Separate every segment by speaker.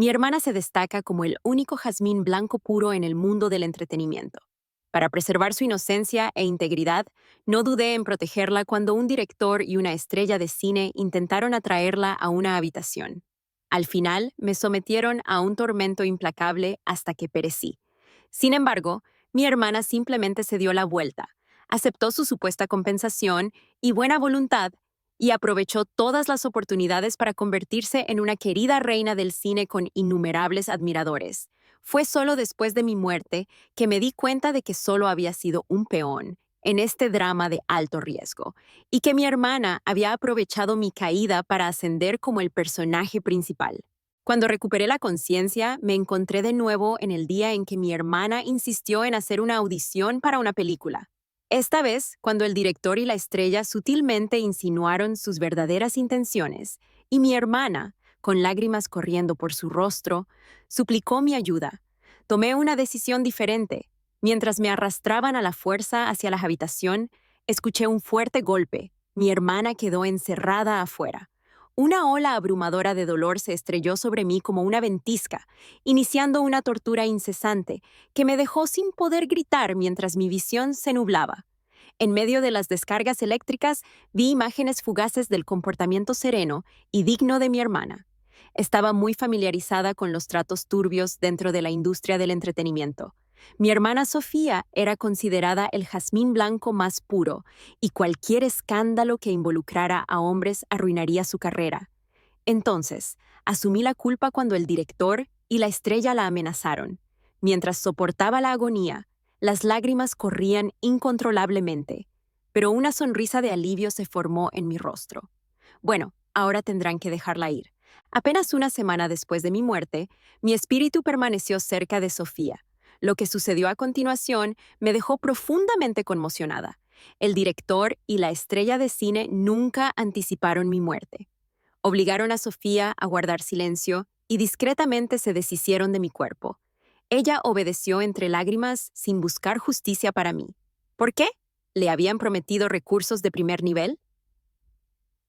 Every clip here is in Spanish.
Speaker 1: Mi hermana se destaca como el único jazmín blanco puro en el mundo del entretenimiento. Para preservar su inocencia e integridad, no dudé en protegerla cuando un director y una estrella de cine intentaron atraerla a una habitación. Al final, me sometieron a un tormento implacable hasta que perecí. Sin embargo, mi hermana simplemente se dio la vuelta, aceptó su supuesta compensación y buena voluntad y aprovechó todas las oportunidades para convertirse en una querida reina del cine con innumerables admiradores. Fue solo después de mi muerte que me di cuenta de que solo había sido un peón en este drama de alto riesgo, y que mi hermana había aprovechado mi caída para ascender como el personaje principal. Cuando recuperé la conciencia, me encontré de nuevo en el día en que mi hermana insistió en hacer una audición para una película. Esta vez, cuando el director y la estrella sutilmente insinuaron sus verdaderas intenciones, y mi hermana, con lágrimas corriendo por su rostro, suplicó mi ayuda. Tomé una decisión diferente. Mientras me arrastraban a la fuerza hacia la habitación, escuché un fuerte golpe. Mi hermana quedó encerrada afuera. Una ola abrumadora de dolor se estrelló sobre mí como una ventisca, iniciando una tortura incesante que me dejó sin poder gritar mientras mi visión se nublaba. En medio de las descargas eléctricas, vi imágenes fugaces del comportamiento sereno y digno de mi hermana. Estaba muy familiarizada con los tratos turbios dentro de la industria del entretenimiento. Mi hermana Sofía era considerada el jazmín blanco más puro, y cualquier escándalo que involucrara a hombres arruinaría su carrera. Entonces, asumí la culpa cuando el director y la estrella la amenazaron. Mientras soportaba la agonía, las lágrimas corrían incontrolablemente, pero una sonrisa de alivio se formó en mi rostro. Bueno, ahora tendrán que dejarla ir. Apenas una semana después de mi muerte, mi espíritu permaneció cerca de Sofía. Lo que sucedió a continuación me dejó profundamente conmocionada. El director y la estrella de cine nunca anticiparon mi muerte. Obligaron a Sofía a guardar silencio y discretamente se deshicieron de mi cuerpo. Ella obedeció entre lágrimas sin buscar justicia para mí. ¿Por qué? ¿Le habían prometido recursos de primer nivel?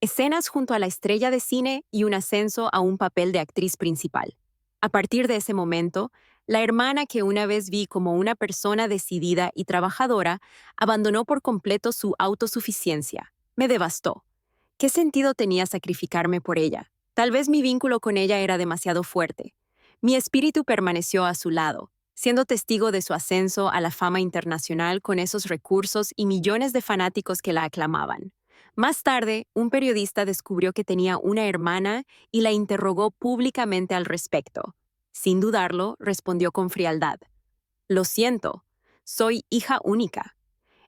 Speaker 1: Escenas junto a la estrella de cine y un ascenso a un papel de actriz principal. A partir de ese momento, la hermana que una vez vi como una persona decidida y trabajadora abandonó por completo su autosuficiencia. Me devastó. ¿Qué sentido tenía sacrificarme por ella? Tal vez mi vínculo con ella era demasiado fuerte. Mi espíritu permaneció a su lado, siendo testigo de su ascenso a la fama internacional con esos recursos y millones de fanáticos que la aclamaban. Más tarde, un periodista descubrió que tenía una hermana y la interrogó públicamente al respecto. Sin dudarlo, respondió con frialdad: «Lo siento, soy hija única».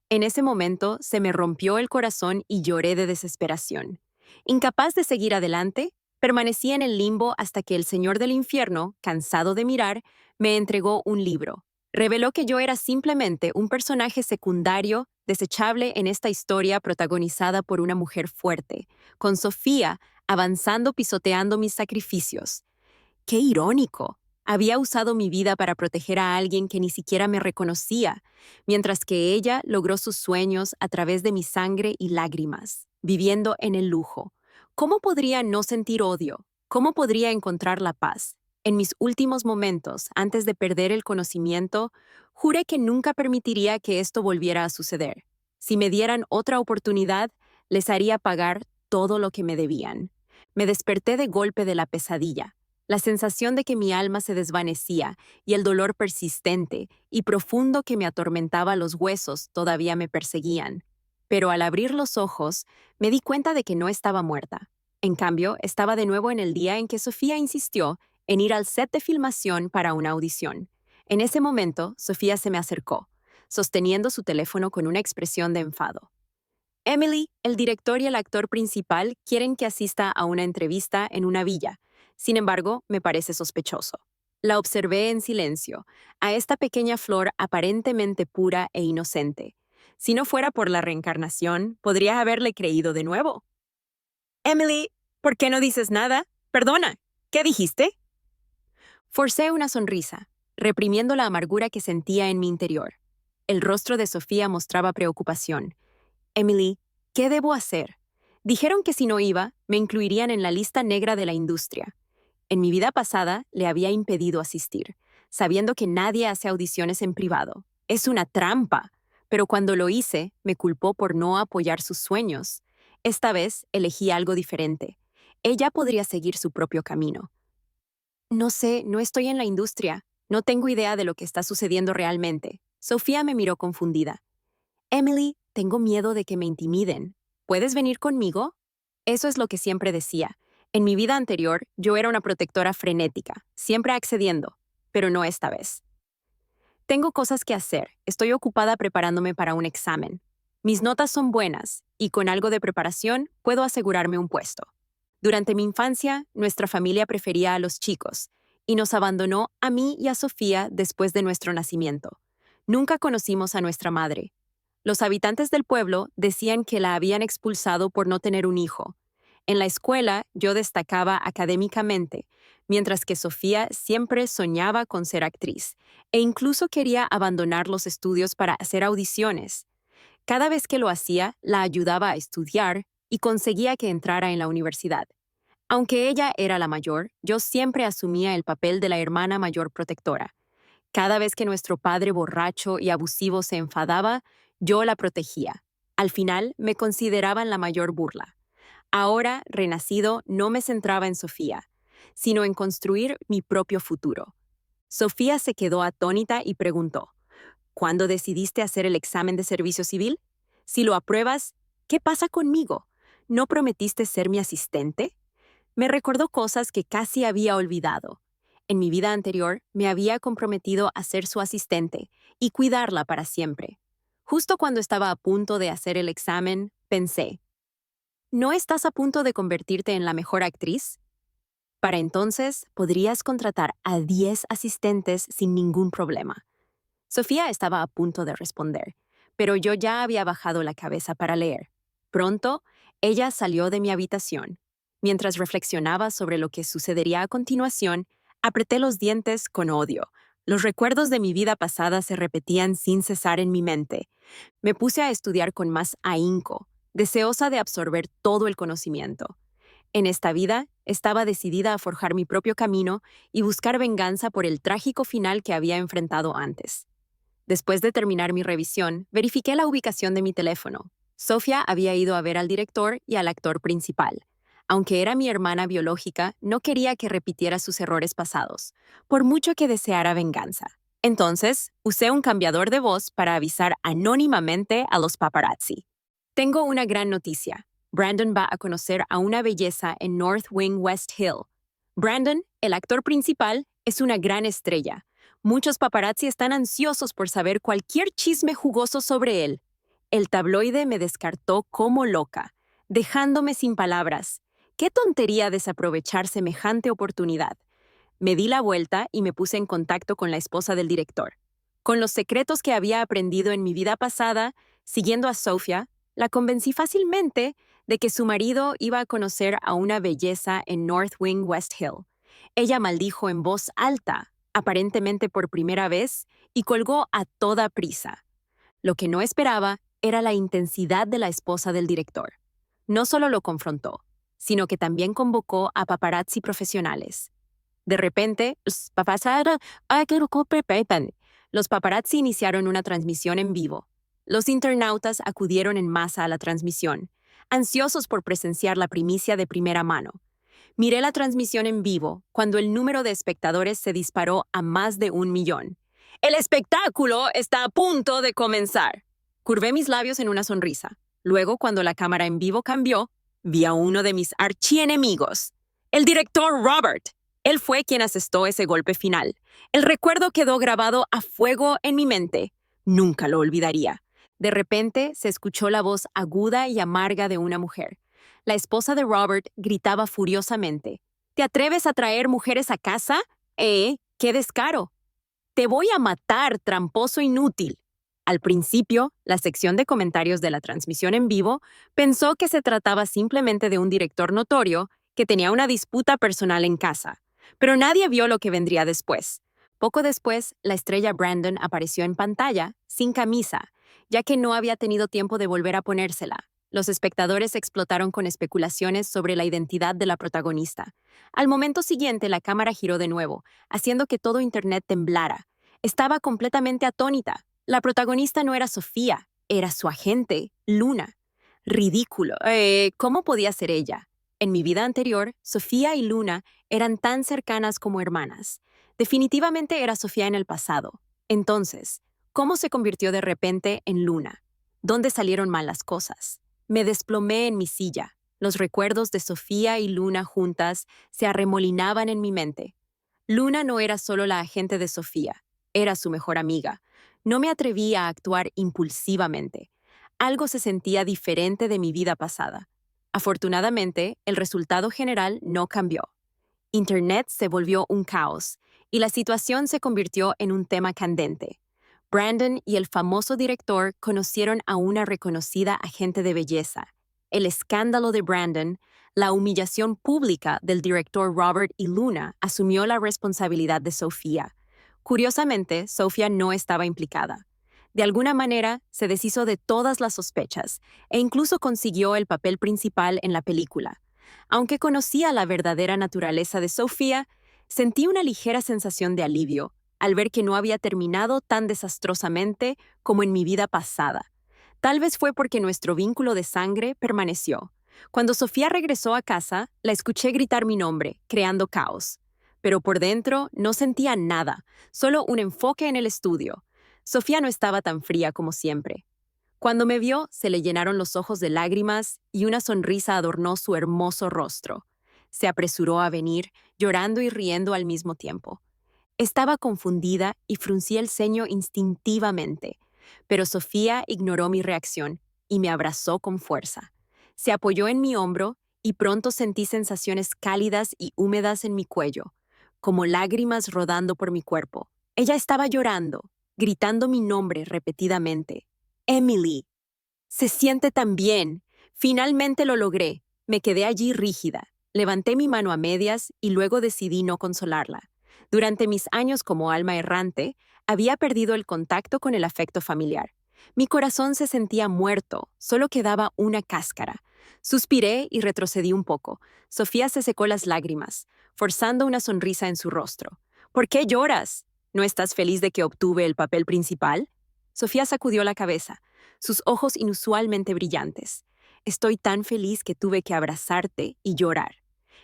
Speaker 1: En ese momento se me rompió el corazón y lloré de desesperación. Incapaz de seguir adelante, permanecí en el limbo hasta que el Señor del Infierno, cansado de mirar, me entregó un libro. Reveló que yo era simplemente un personaje secundario, desechable en esta historia protagonizada por una mujer fuerte, con Sofía avanzando pisoteando mis sacrificios. ¡Qué irónico! Había usado mi vida para proteger a alguien que ni siquiera me reconocía, mientras que ella logró sus sueños a través de mi sangre y lágrimas, viviendo en el lujo. ¿Cómo podría no sentir odio? ¿Cómo podría encontrar la paz? En mis últimos momentos, antes de perder el conocimiento, juré que nunca permitiría que esto volviera a suceder. Si me dieran otra oportunidad, les haría pagar todo lo que me debían. Me desperté de golpe de la pesadilla. La sensación de que mi alma se desvanecía y el dolor persistente y profundo que me atormentaba los huesos todavía me perseguían. Pero al abrir los ojos, me di cuenta de que no estaba muerta. En cambio, estaba de nuevo en el día en que Sofía insistió en ir al set de filmación para una audición. En ese momento, Sofía se me acercó, sosteniendo su teléfono con una expresión de enfado. «Emily, el director y el actor principal quieren que asista a una entrevista en una villa. Sin embargo, me parece sospechoso». La observé en silencio, a esta pequeña flor aparentemente pura e inocente. Si no fuera por la reencarnación, podría haberle creído de nuevo. «Emily, ¿por qué no dices nada? Perdona, ¿qué dijiste?» Forcé una sonrisa, reprimiendo la amargura que sentía en mi interior. El rostro de Sofía mostraba preocupación. «Emily, ¿qué debo hacer? Dijeron que si no iba, me incluirían en la lista negra de la industria. En mi vida pasada le había impedido asistir, sabiendo que nadie hace audiciones en privado. Es una trampa. Pero cuando lo hice, me culpó por no apoyar sus sueños. Esta vez elegí algo diferente. Ella podría seguir su propio camino. No sé, no estoy en la industria. No tengo idea de lo que está sucediendo realmente. Sofía me miró confundida. Emily, tengo miedo de que me intimiden. ¿Puedes venir conmigo? Eso es lo que siempre decía. En mi vida anterior, yo era una protectora frenética, siempre accediendo, pero no esta vez. Tengo cosas que hacer. Estoy ocupada preparándome para un examen. Mis notas son buenas y con algo de preparación puedo asegurarme un puesto. Durante mi infancia, nuestra familia prefería a los chicos y nos abandonó a mí y a Sofía después de nuestro nacimiento. Nunca conocimos a nuestra madre. Los habitantes del pueblo decían que la habían expulsado por no tener un hijo. En la escuela yo destacaba académicamente, mientras que Sofía siempre soñaba con ser actriz e incluso quería abandonar los estudios para hacer audiciones. Cada vez que lo hacía, la ayudaba a estudiar y conseguía que entrara en la universidad. Aunque ella era la mayor, yo siempre asumía el papel de la hermana mayor protectora. Cada vez que nuestro padre borracho y abusivo se enfadaba, yo la protegía. Al final, me consideraban la mayor burla. Ahora, renacido, no me centraba en Sofía, sino en construir mi propio futuro. Sofía se quedó atónita y preguntó, ¿cuándo decidiste hacer el examen de servicio civil? Si lo apruebas, ¿qué pasa conmigo? ¿No prometiste ser mi asistente? Me recordó cosas que casi había olvidado. En mi vida anterior, me había comprometido a ser su asistente y cuidarla para siempre. Justo cuando estaba a punto de hacer el examen, pensé, ¿no estás a punto de convertirte en la mejor actriz? Para entonces, podrías contratar a 10 asistentes sin ningún problema. Sofía estaba a punto de responder, pero yo ya había bajado la cabeza para leer. Pronto, ella salió de mi habitación. Mientras reflexionaba sobre lo que sucedería a continuación, apreté los dientes con odio. Los recuerdos de mi vida pasada se repetían sin cesar en mi mente. Me puse a estudiar con más ahínco, deseosa de absorber todo el conocimiento. En esta vida, estaba decidida a forjar mi propio camino y buscar venganza por el trágico final que había enfrentado antes. Después de terminar mi revisión, verifiqué la ubicación de mi teléfono. Sofía había ido a ver al director y al actor principal. Aunque era mi hermana biológica, no quería que repitiera sus errores pasados, por mucho que deseara venganza. Entonces, usé un cambiador de voz para avisar anónimamente a los paparazzi. Tengo una gran noticia. Brandon va a conocer a una belleza en North Wing West Hill. Brandon, el actor principal, es una gran estrella. Muchos paparazzi están ansiosos por saber cualquier chisme jugoso sobre él. El tabloide me descartó como loca, dejándome sin palabras. ¡Qué tontería desaprovechar semejante oportunidad! Me di la vuelta y me puse en contacto con la esposa del director. Con los secretos que había aprendido en mi vida pasada, siguiendo a Sofía, la convencí fácilmente de que su marido iba a conocer a una belleza en North Wing West Hill. Ella maldijo en voz alta, aparentemente por primera vez, y colgó a toda prisa. Lo que no esperaba era la intensidad de la esposa del director. No solo lo confrontó, sino que también convocó a paparazzi profesionales. De repente, los paparazzi iniciaron una transmisión en vivo. Los internautas acudieron en masa a la transmisión, ansiosos por presenciar la primicia de primera mano. Miré la transmisión en vivo cuando el número de espectadores se disparó a más de 1 millón. ¡El espectáculo está a punto de comenzar! Curvé mis labios en una sonrisa. Luego, cuando la cámara en vivo cambió, vi a uno de mis archienemigos, el director Robert. Él fue quien asestó ese golpe final. El recuerdo quedó grabado a fuego en mi mente. Nunca lo olvidaría. De repente se escuchó la voz aguda y amarga de una mujer. La esposa de Robert gritaba furiosamente. ¿Te atreves a traer mujeres a casa? ¡Qué descaro! Te voy a matar, tramposo inútil. Al principio, la sección de comentarios de la transmisión en vivo pensó que se trataba simplemente de un director notorio que tenía una disputa personal en casa. Pero nadie vio lo que vendría después. Poco después, la estrella Brandon apareció en pantalla, sin camisa, ya que no había tenido tiempo de volver a ponérsela. Los espectadores explotaron con especulaciones sobre la identidad de la protagonista. Al momento siguiente, la cámara giró de nuevo, haciendo que todo Internet temblara. Estaba completamente atónita. La protagonista no era Sofía, era su agente, Luna. Ridículo. ¿Cómo podía ser ella? En mi vida anterior, Sofía y Luna eran tan cercanas como hermanas. Definitivamente era Sofía en el pasado. Entonces, ¿cómo se convirtió de repente en Luna? ¿Dónde salieron mal las cosas? Me desplomé en mi silla. Los recuerdos de Sofía y Luna juntas se arremolinaban en mi mente. Luna no era solo la agente de Sofía, era su mejor amiga. No me atreví a actuar impulsivamente. Algo se sentía diferente de mi vida pasada. Afortunadamente, el resultado general no cambió. Internet se volvió un caos y la situación se convirtió en un tema candente. Brandon y el famoso director conocieron a una reconocida agente de belleza. El escándalo de Brandon, la humillación pública del director Robert y Luna asumió la responsabilidad de Sofía. Curiosamente, Sofía no estaba implicada. De alguna manera, se deshizo de todas las sospechas e incluso consiguió el papel principal en la película. Aunque conocía la verdadera naturaleza de Sofía, sentí una ligera sensación de alivio al ver que no había terminado tan desastrosamente como en mi vida pasada. Tal vez fue porque nuestro vínculo de sangre permaneció. Cuando Sofía regresó a casa, la escuché gritar mi nombre, creando caos. Pero por dentro no sentía nada, solo un enfoque en el estudio. Sofía no estaba tan fría como siempre. Cuando me vio, se le llenaron los ojos de lágrimas y una sonrisa adornó su hermoso rostro. Se apresuró a venir, llorando y riendo al mismo tiempo. Estaba confundida y fruncí el ceño instintivamente, pero Sofía ignoró mi reacción y me abrazó con fuerza. Se apoyó en mi hombro y pronto sentí sensaciones cálidas y húmedas en mi cuello, como lágrimas rodando por mi cuerpo. Ella estaba llorando, gritando mi nombre repetidamente. Emily. Se siente tan bien. Finalmente lo logré. Me quedé allí rígida. Levanté mi mano a medias y luego decidí no consolarla. Durante mis años como alma errante, había perdido el contacto con el afecto familiar. Mi corazón se sentía muerto, solo quedaba una cáscara. Suspiré y retrocedí un poco. Sofía se secó las lágrimas, forzando una sonrisa en su rostro. ¿Por qué lloras? ¿No estás feliz de que obtuve el papel principal? Sofía sacudió la cabeza, sus ojos inusualmente brillantes. Estoy tan feliz que tuve que abrazarte y llorar.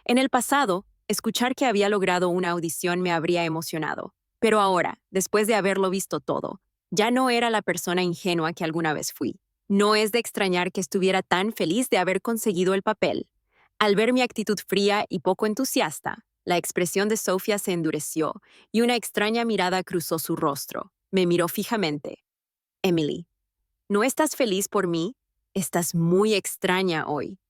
Speaker 1: En el pasado, escuchar que había logrado una audición me habría emocionado. Pero ahora, después de haberlo visto todo, ya no era la persona ingenua que alguna vez fui. No es de extrañar que estuviera tan feliz de haber conseguido el papel. Al ver mi actitud fría y poco entusiasta, la expresión de Sofía se endureció y una extraña mirada cruzó su rostro. Me miró fijamente. Emily, ¿no estás feliz por mí? Estás muy extraña hoy.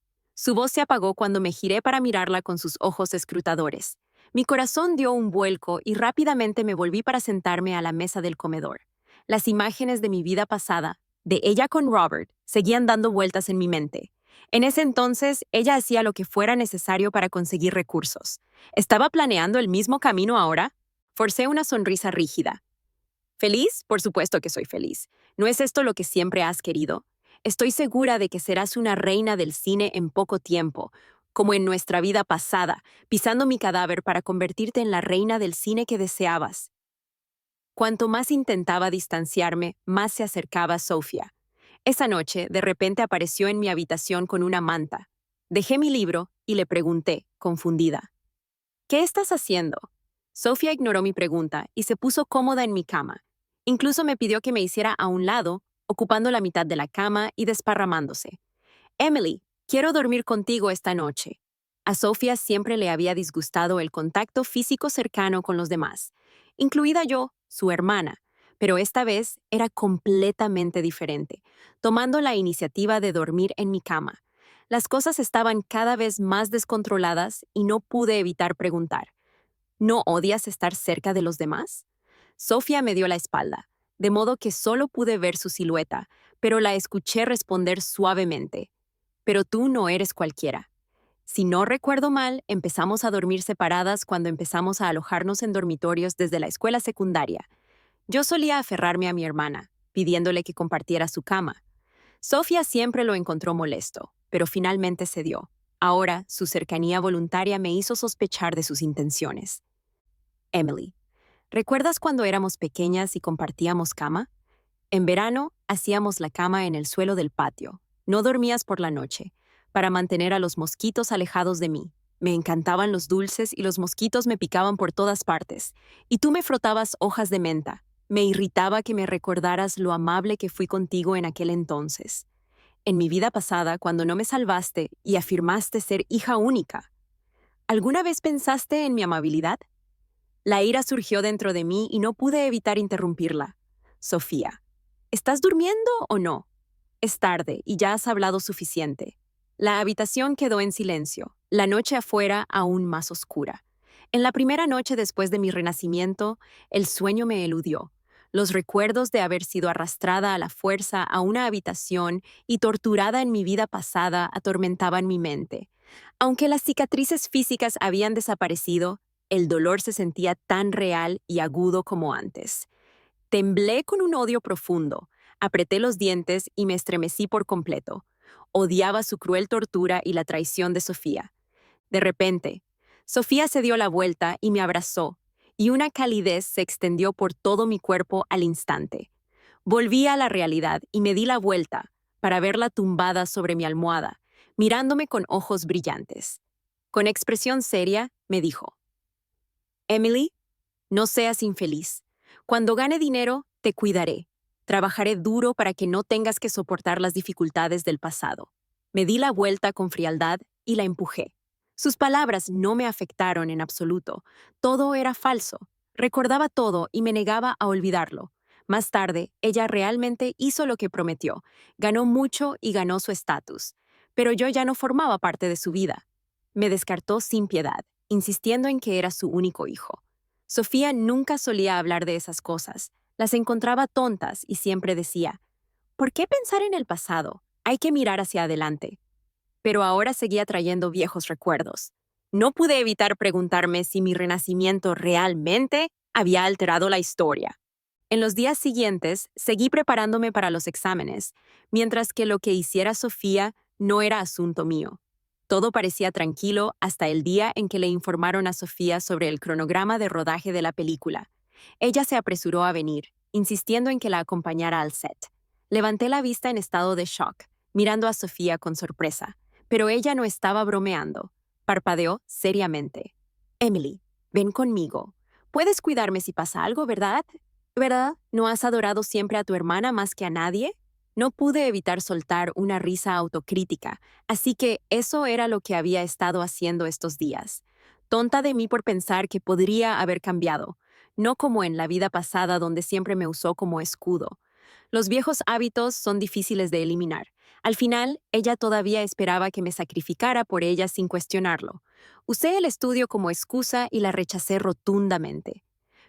Speaker 1: Su voz se apagó cuando me giré para mirarla con sus ojos escrutadores. Mi corazón dio un vuelco y rápidamente me volví para sentarme a la mesa del comedor. Las imágenes de mi vida pasada, de ella con Robert, seguían dando vueltas en mi mente. En ese entonces, ella hacía lo que fuera necesario para conseguir recursos. ¿Estaba planeando el mismo camino ahora? Forcé una sonrisa rígida. ¿Feliz? Por supuesto que soy feliz. ¿No es esto lo que siempre has querido? Estoy segura de que serás una reina del cine en poco tiempo, como en nuestra vida pasada, pisando mi cadáver para convertirte en la reina del cine que deseabas. Cuanto más intentaba distanciarme, más se acercaba Sofía. Esa noche, de repente apareció en mi habitación con una manta. Dejé mi libro y le pregunté, confundida. ¿Qué estás haciendo? Sofía ignoró mi pregunta y se puso cómoda en mi cama. Incluso me pidió que me hiciera a un lado, ocupando la mitad de la cama y desparramándose. Emily, quiero dormir contigo esta noche. A Sofía siempre le había disgustado el contacto físico cercano con los demás, incluida yo, su hermana, pero esta vez era completamente diferente, tomando la iniciativa de dormir en mi cama. Las cosas estaban cada vez más descontroladas y no pude evitar preguntar. ¿No odias estar cerca de los demás? Sofía me dio la espalda, de modo que solo pude ver su silueta, pero la escuché responder suavemente. Pero tú no eres cualquiera. Si no recuerdo mal, empezamos a dormir separadas cuando empezamos a alojarnos en dormitorios desde la escuela secundaria. Yo solía aferrarme a mi hermana, pidiéndole que compartiera su cama. Sofía siempre lo encontró molesto, pero finalmente cedió. Ahora, su cercanía voluntaria me hizo sospechar de sus intenciones. Emily, ¿recuerdas cuando éramos pequeñas y compartíamos cama? En verano, hacíamos la cama en el suelo del patio. No dormías por la noche, para mantener a los mosquitos alejados de mí. Me encantaban los dulces y los mosquitos me picaban por todas partes. Y tú me frotabas hojas de menta. Me irritaba que me recordaras lo amable que fui contigo en aquel entonces. En mi vida pasada, cuando no me salvaste y afirmaste ser hija única. ¿Alguna vez pensaste en mi amabilidad? La ira surgió dentro de mí y no pude evitar interrumpirla. Sofía, ¿estás durmiendo o no? Es tarde y ya has hablado suficiente. La habitación quedó en silencio, la noche afuera aún más oscura. En la primera noche después de mi renacimiento, el sueño me eludió. Los recuerdos de haber sido arrastrada a la fuerza a una habitación y torturada en mi vida pasada atormentaban mi mente. Aunque las cicatrices físicas habían desaparecido, el dolor se sentía tan real y agudo como antes. Temblé con un odio profundo, apreté los dientes y me estremecí por completo. Odiaba su cruel tortura y la traición de Sofía. De repente, Sofía se dio la vuelta y me abrazó, y una calidez se extendió por todo mi cuerpo al instante. Volví a la realidad y me di la vuelta para verla tumbada sobre mi almohada, mirándome con ojos brillantes. Con expresión seria, me dijo: Emily, no seas infeliz. Cuando gane dinero, te cuidaré. Trabajaré duro para que no tengas que soportar las dificultades del pasado. Me di la vuelta con frialdad y la empujé. Sus palabras no me afectaron en absoluto. Todo era falso. Recordaba todo y me negaba a olvidarlo. Más tarde, ella realmente hizo lo que prometió. Ganó mucho y ganó su estatus. Pero yo ya no formaba parte de su vida. Me descartó sin piedad, insistiendo en que era su único hijo. Sofía nunca solía hablar de esas cosas. Las encontraba tontas y siempre decía: ¿por qué pensar en el pasado? Hay que mirar hacia adelante. Pero ahora seguía trayendo viejos recuerdos. No pude evitar preguntarme si mi renacimiento realmente había alterado la historia. En los días siguientes, seguí preparándome para los exámenes, mientras que lo que hiciera Sofía no era asunto mío. Todo parecía tranquilo hasta el día en que le informaron a Sofía sobre el cronograma de rodaje de la película. Ella se apresuró a venir, insistiendo en que la acompañara al set. Levanté la vista en estado de shock, mirando a Sofía con sorpresa, pero ella no estaba bromeando. Parpadeó seriamente. Emily, ven conmigo. Puedes cuidarme si pasa algo, ¿verdad? ¿Verdad? ¿No has adorado siempre a tu hermana más que a nadie? No pude evitar soltar una risa autocrítica, así que eso era lo que había estado haciendo estos días. Tonta de mí por pensar que podría haber cambiado, no como en la vida pasada donde siempre me usó como escudo. Los viejos hábitos son difíciles de eliminar. Al final, ella todavía esperaba que me sacrificara por ella sin cuestionarlo. Usé el estudio como excusa y la rechacé rotundamente.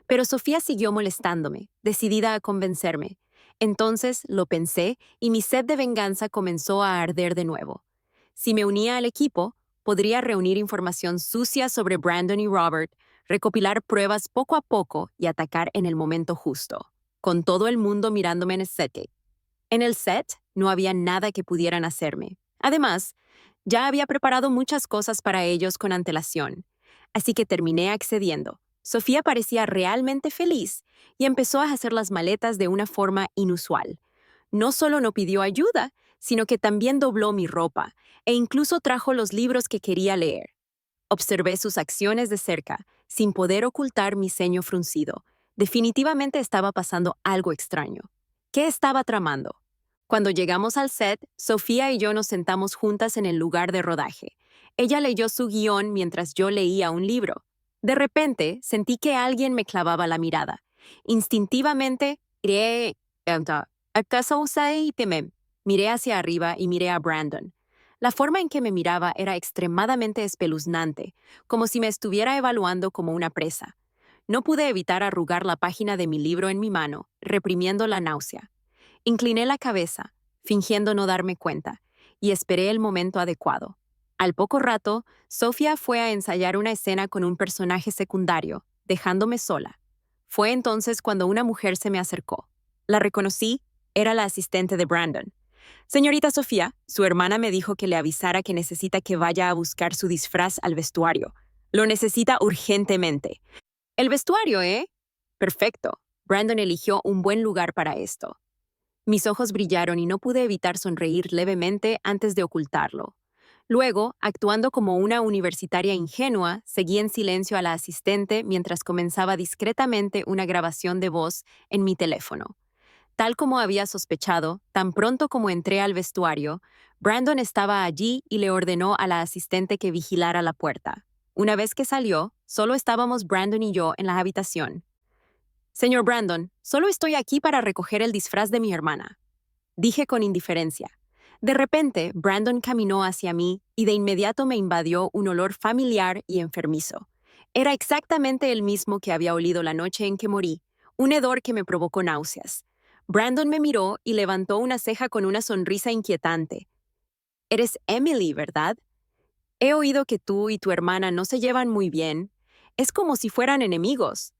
Speaker 1: Pero Sofía siguió molestándome, decidida a convencerme. Entonces lo pensé y mi sed de venganza comenzó a arder de nuevo. Si me unía al equipo, podría reunir información sucia sobre Brandon y Robert, recopilar pruebas poco a poco y atacar en el momento justo, con todo el mundo mirándome en el set. En el set no había nada que pudieran hacerme. Además, ya había preparado muchas cosas para ellos con antelación, así que terminé accediendo. Sofía parecía realmente feliz y empezó a hacer las maletas de una forma inusual. No solo no pidió ayuda, sino que también dobló mi ropa e incluso trajo los libros que quería leer. Observé sus acciones de cerca, sin poder ocultar mi ceño fruncido. Definitivamente estaba pasando algo extraño. ¿Qué estaba tramando? Cuando llegamos al set, Sofía y yo nos sentamos juntas en el lugar de rodaje. Ella leyó su guión mientras yo leía un libro. De repente, sentí que alguien me clavaba la mirada. Instintivamente, miré hacia arriba y miré a Brandon. La forma en que me miraba era extremadamente espeluznante, como si me estuviera evaluando como una presa. No pude evitar arrugar la página de mi libro en mi mano, reprimiendo la náusea. Incliné la cabeza, fingiendo no darme cuenta, y esperé el momento adecuado. Al poco rato, Sofía fue a ensayar una escena con un personaje secundario, dejándome sola. Fue entonces cuando una mujer se me acercó. La reconocí, era la asistente de Brandon. Señorita Sofía, su hermana me dijo que le avisara que necesita que vaya a buscar su disfraz al vestuario. Lo necesita urgentemente. El vestuario, ¿eh? Perfecto. Brandon eligió un buen lugar para esto. Mis ojos brillaron y no pude evitar sonreír levemente antes de ocultarlo. Luego, actuando como una universitaria ingenua, seguí en silencio a la asistente mientras comenzaba discretamente una grabación de voz en mi teléfono. Tal como había sospechado, tan pronto como entré al vestuario, Brandon estaba allí y le ordenó a la asistente que vigilara la puerta. Una vez que salió, solo estábamos Brandon y yo en la habitación. Señor Brandon, solo estoy aquí para recoger el disfraz de mi hermana, dije con indiferencia. De repente, Brandon caminó hacia mí y de inmediato me invadió un olor familiar y enfermizo. Era exactamente el mismo que había olido la noche en que morí, un hedor que me provocó náuseas. Brandon me miró y levantó una ceja con una sonrisa inquietante. Eres Emily, ¿verdad? He oído que tú y tu hermana no se llevan muy bien. Es como si fueran enemigos.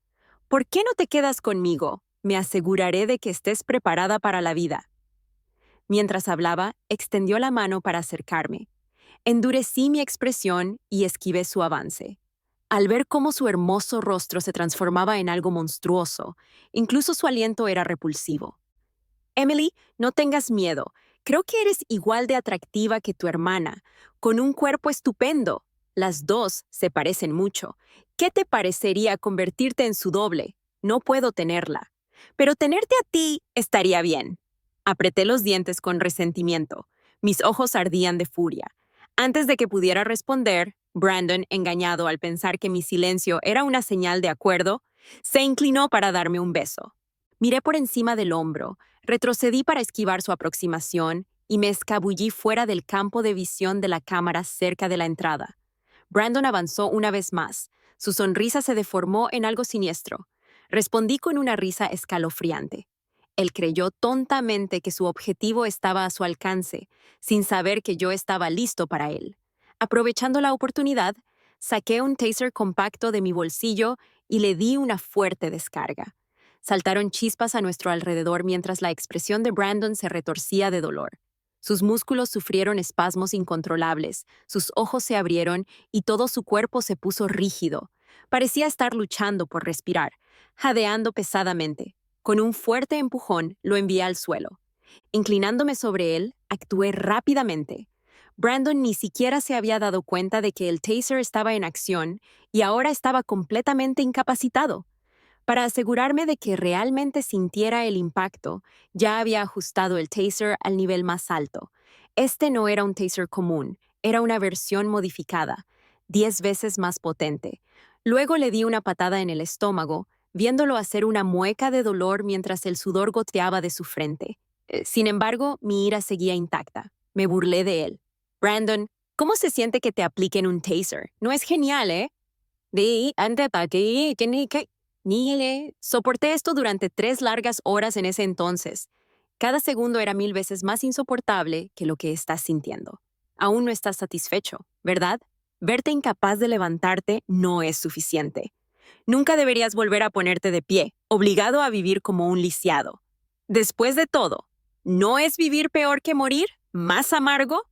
Speaker 1: ¿Por qué no te quedas conmigo? Me aseguraré de que estés preparada para la vida. Mientras hablaba, extendió la mano para acercarme. Endurecí mi expresión y esquivé su avance. Al ver cómo su hermoso rostro se transformaba en algo monstruoso, incluso su aliento era repulsivo. Emily, no tengas miedo. Creo que eres igual de atractiva que tu hermana, con un cuerpo estupendo. Las dos se parecen mucho. ¿Qué te parecería convertirte en su doble? No puedo tenerla. Pero tenerte a ti estaría bien. Apreté los dientes con resentimiento. Mis ojos ardían de furia. Antes de que pudiera responder, Brandon, engañado al pensar que mi silencio era una señal de acuerdo, se inclinó para darme un beso. Miré por encima del hombro, retrocedí para esquivar su aproximación y me escabullí fuera del campo de visión de la cámara cerca de la entrada. Brandon avanzó una vez más. Su sonrisa se deformó en algo siniestro. Respondí con una risa escalofriante. Él creyó tontamente que su objetivo estaba a su alcance, sin saber que yo estaba listo para él. Aprovechando la oportunidad, saqué un taser compacto de mi bolsillo y le di una fuerte descarga. Saltaron chispas a nuestro alrededor mientras la expresión de Brandon se retorcía de dolor. Sus músculos sufrieron espasmos incontrolables, sus ojos se abrieron y todo su cuerpo se puso rígido. Parecía estar luchando por respirar, jadeando pesadamente. Con un fuerte empujón, lo envié al suelo. Inclinándome sobre él, actué rápidamente. Brandon ni siquiera se había dado cuenta de que el taser estaba en acción y ahora estaba completamente incapacitado. Para asegurarme de que realmente sintiera el impacto, ya había ajustado el taser al nivel más alto. Este no era un taser común, era una versión modificada, 10 veces más potente. Luego le di una patada en el estómago, viéndolo hacer una mueca de dolor mientras el sudor goteaba de su frente. Sin embargo, mi ira seguía intacta. Me burlé de él. Brandon, ¿cómo se siente que te apliquen un taser? No es genial, ¿eh? Soporté esto durante 3 largas horas en ese entonces. Cada segundo era 1000 veces más insoportable que lo que estás sintiendo. Aún no estás satisfecho, ¿verdad? Verte incapaz de levantarte no es suficiente. Nunca deberías volver a ponerte de pie, obligado a vivir como un lisiado. Después de todo, ¿no es vivir peor que morir? ¿Más amargo?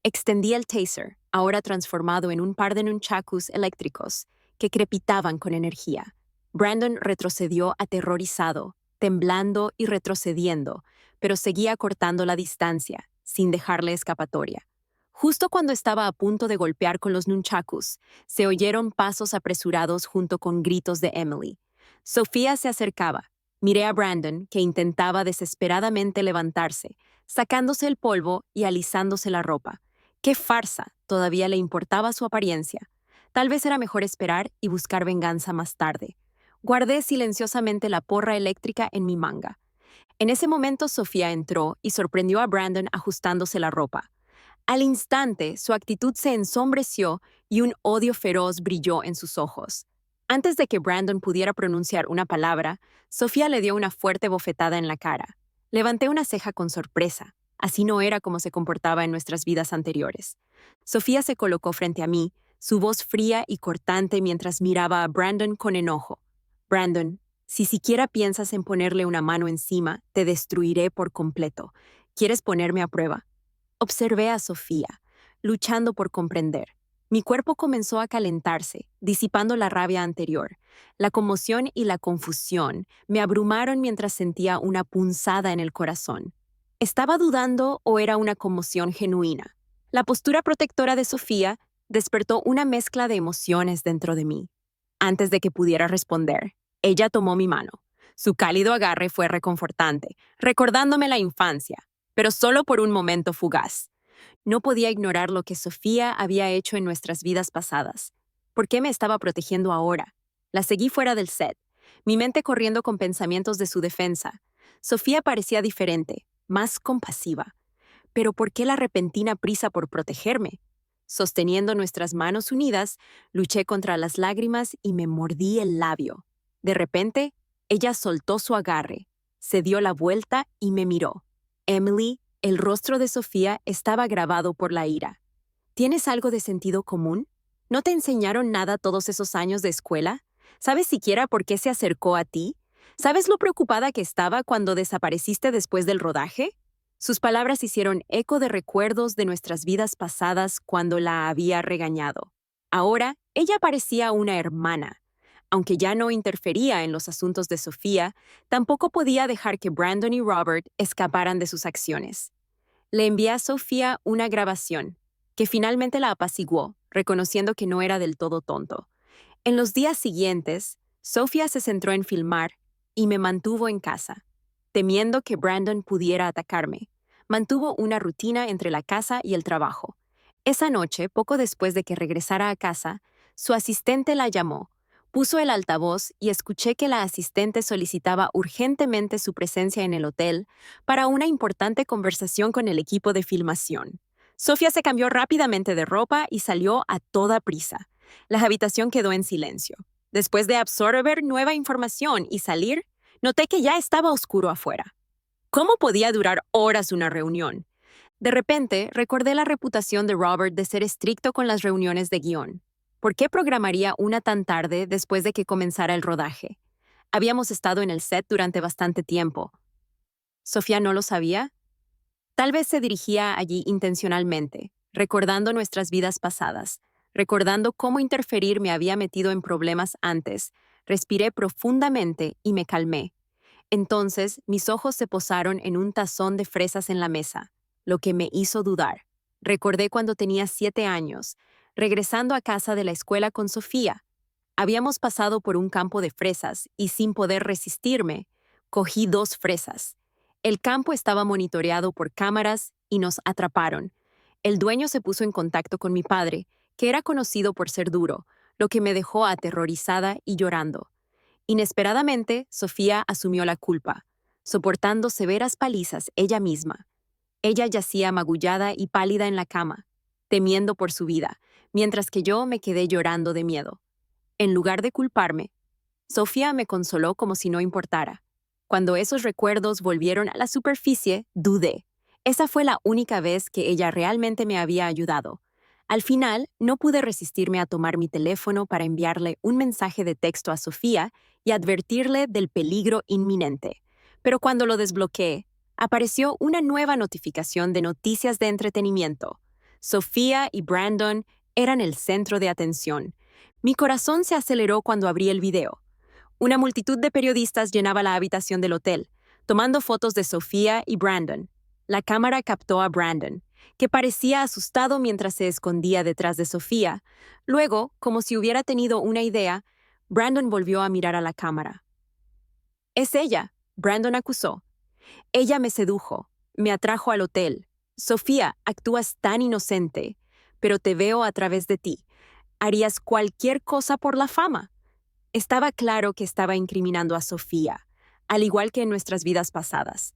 Speaker 1: Extendí el taser, ahora transformado en un par de nunchakus eléctricos que crepitaban con energía. Brandon retrocedió aterrorizado, temblando y retrocediendo, pero seguía cortando la distancia, sin dejarle escapatoria. Justo cuando estaba a punto de golpear con los nunchakus, se oyeron pasos apresurados junto con gritos de Emily. Sofía se acercaba. Miré a Brandon, que intentaba desesperadamente levantarse, sacándose el polvo y alisándose la ropa. ¡Qué farsa! Todavía le importaba su apariencia. Tal vez era mejor esperar y buscar venganza más tarde. Guardé silenciosamente la porra eléctrica en mi manga. En ese momento Sofía entró y sorprendió a Brandon ajustándose la ropa. Al instante, su actitud se ensombreció y un odio feroz brilló en sus ojos. Antes de que Brandon pudiera pronunciar una palabra, Sofía le dio una fuerte bofetada en la cara. Levanté una ceja con sorpresa. Así no era como se comportaba en nuestras vidas anteriores. Sofía se colocó frente a mí, su voz fría y cortante mientras miraba a Brandon con enojo. Brandon, si siquiera piensas en ponerle una mano encima, te destruiré por completo. ¿Quieres ponerme a prueba? Observé a Sofía, luchando por comprender. Mi cuerpo comenzó a calentarse, disipando la rabia anterior. La conmoción y la confusión me abrumaron mientras sentía una punzada en el corazón. ¿Estaba dudando o era una conmoción genuina? La postura protectora de Sofía despertó una mezcla de emociones dentro de mí. Antes de que pudiera responder, ella tomó mi mano. Su cálido agarre fue reconfortante, recordándome la infancia, pero solo por un momento fugaz. No podía ignorar lo que Sofía había hecho en nuestras vidas pasadas. ¿Por qué me estaba protegiendo ahora? La seguí fuera del set, mi mente corriendo con pensamientos de su defensa. Sofía parecía diferente, más compasiva. Pero ¿por qué la repentina prisa por protegerme? Sosteniendo nuestras manos unidas, luché contra las lágrimas y me mordí el labio. De repente, ella soltó su agarre, se dio la vuelta y me miró. Emily, el rostro de Sofía estaba grabado por la ira. ¿Tienes algo de sentido común? ¿No te enseñaron nada todos esos años de escuela? ¿Sabes siquiera por qué se acercó a ti? ¿Sabes lo preocupada que estaba cuando desapareciste después del rodaje? Sus palabras hicieron eco de recuerdos de nuestras vidas pasadas cuando la había regañado. Ahora, ella parecía una hermana. Aunque ya no interfería en los asuntos de Sofía, tampoco podía dejar que Brandon y Robert escaparan de sus acciones. Le envié a Sofía una grabación, que finalmente la apaciguó, reconociendo que no era del todo tonto. En los días siguientes, Sofía se centró en filmar y me mantuvo en casa. Temiendo que Brandon pudiera atacarme, mantuvo una rutina entre la casa y el trabajo. Esa noche, poco después de que regresara a casa, su asistente la llamó, puso el altavoz y escuché que la asistente solicitaba urgentemente su presencia en el hotel para una importante conversación con el equipo de filmación. Sofía se cambió rápidamente de ropa y salió a toda prisa. La habitación quedó en silencio. Después de absorber nueva información y salir, noté que ya estaba oscuro afuera. ¿Cómo podía durar horas una reunión? De repente, recordé la reputación de Robert de ser estricto con las reuniones de guión. ¿Por qué programaría una tan tarde después de que comenzara el rodaje? Habíamos estado en el set durante bastante tiempo. ¿Sofía no lo sabía? Tal vez se dirigía allí intencionalmente, recordando nuestras vidas pasadas, recordando cómo interferir me había metido en problemas antes. Respiré profundamente y me calmé. Entonces, mis ojos se posaron en un tazón de fresas en la mesa, lo que me hizo dudar. Recordé cuando tenía 7 años, regresando a casa de la escuela con Sofía. Habíamos pasado por un campo de fresas y sin poder resistirme, cogí 2 fresas. El campo estaba monitoreado por cámaras y nos atraparon. El dueño se puso en contacto con mi padre, que era conocido por ser duro, lo que me dejó aterrorizada y llorando. Inesperadamente, Sofía asumió la culpa, soportando severas palizas ella misma. Ella yacía magullada y pálida en la cama, temiendo por su vida, mientras que yo me quedé llorando de miedo. En lugar de culparme, Sofía me consoló como si no importara. Cuando esos recuerdos volvieron a la superficie, dudé. Esa fue la única vez que ella realmente me había ayudado. Al final, no pude resistirme a tomar mi teléfono para enviarle un mensaje de texto a Sofía y advertirle del peligro inminente. Pero cuando lo desbloqueé, apareció una nueva notificación de noticias de entretenimiento. Sofía y Brandon eran el centro de atención. Mi corazón se aceleró cuando abrí el video. Una multitud de periodistas llenaba la habitación del hotel, tomando fotos de Sofía y Brandon. La cámara captó a Brandon, que parecía asustado mientras se escondía detrás de Sofía. Luego, como si hubiera tenido una idea, Brandon volvió a mirar a la cámara. «Es ella», Brandon acusó. «Ella me sedujo, me atrajo al hotel. Sofía, actúas tan inocente, pero te veo a través de ti. Harías cualquier cosa por la fama». Estaba claro que estaba incriminando a Sofía, al igual que en nuestras vidas pasadas.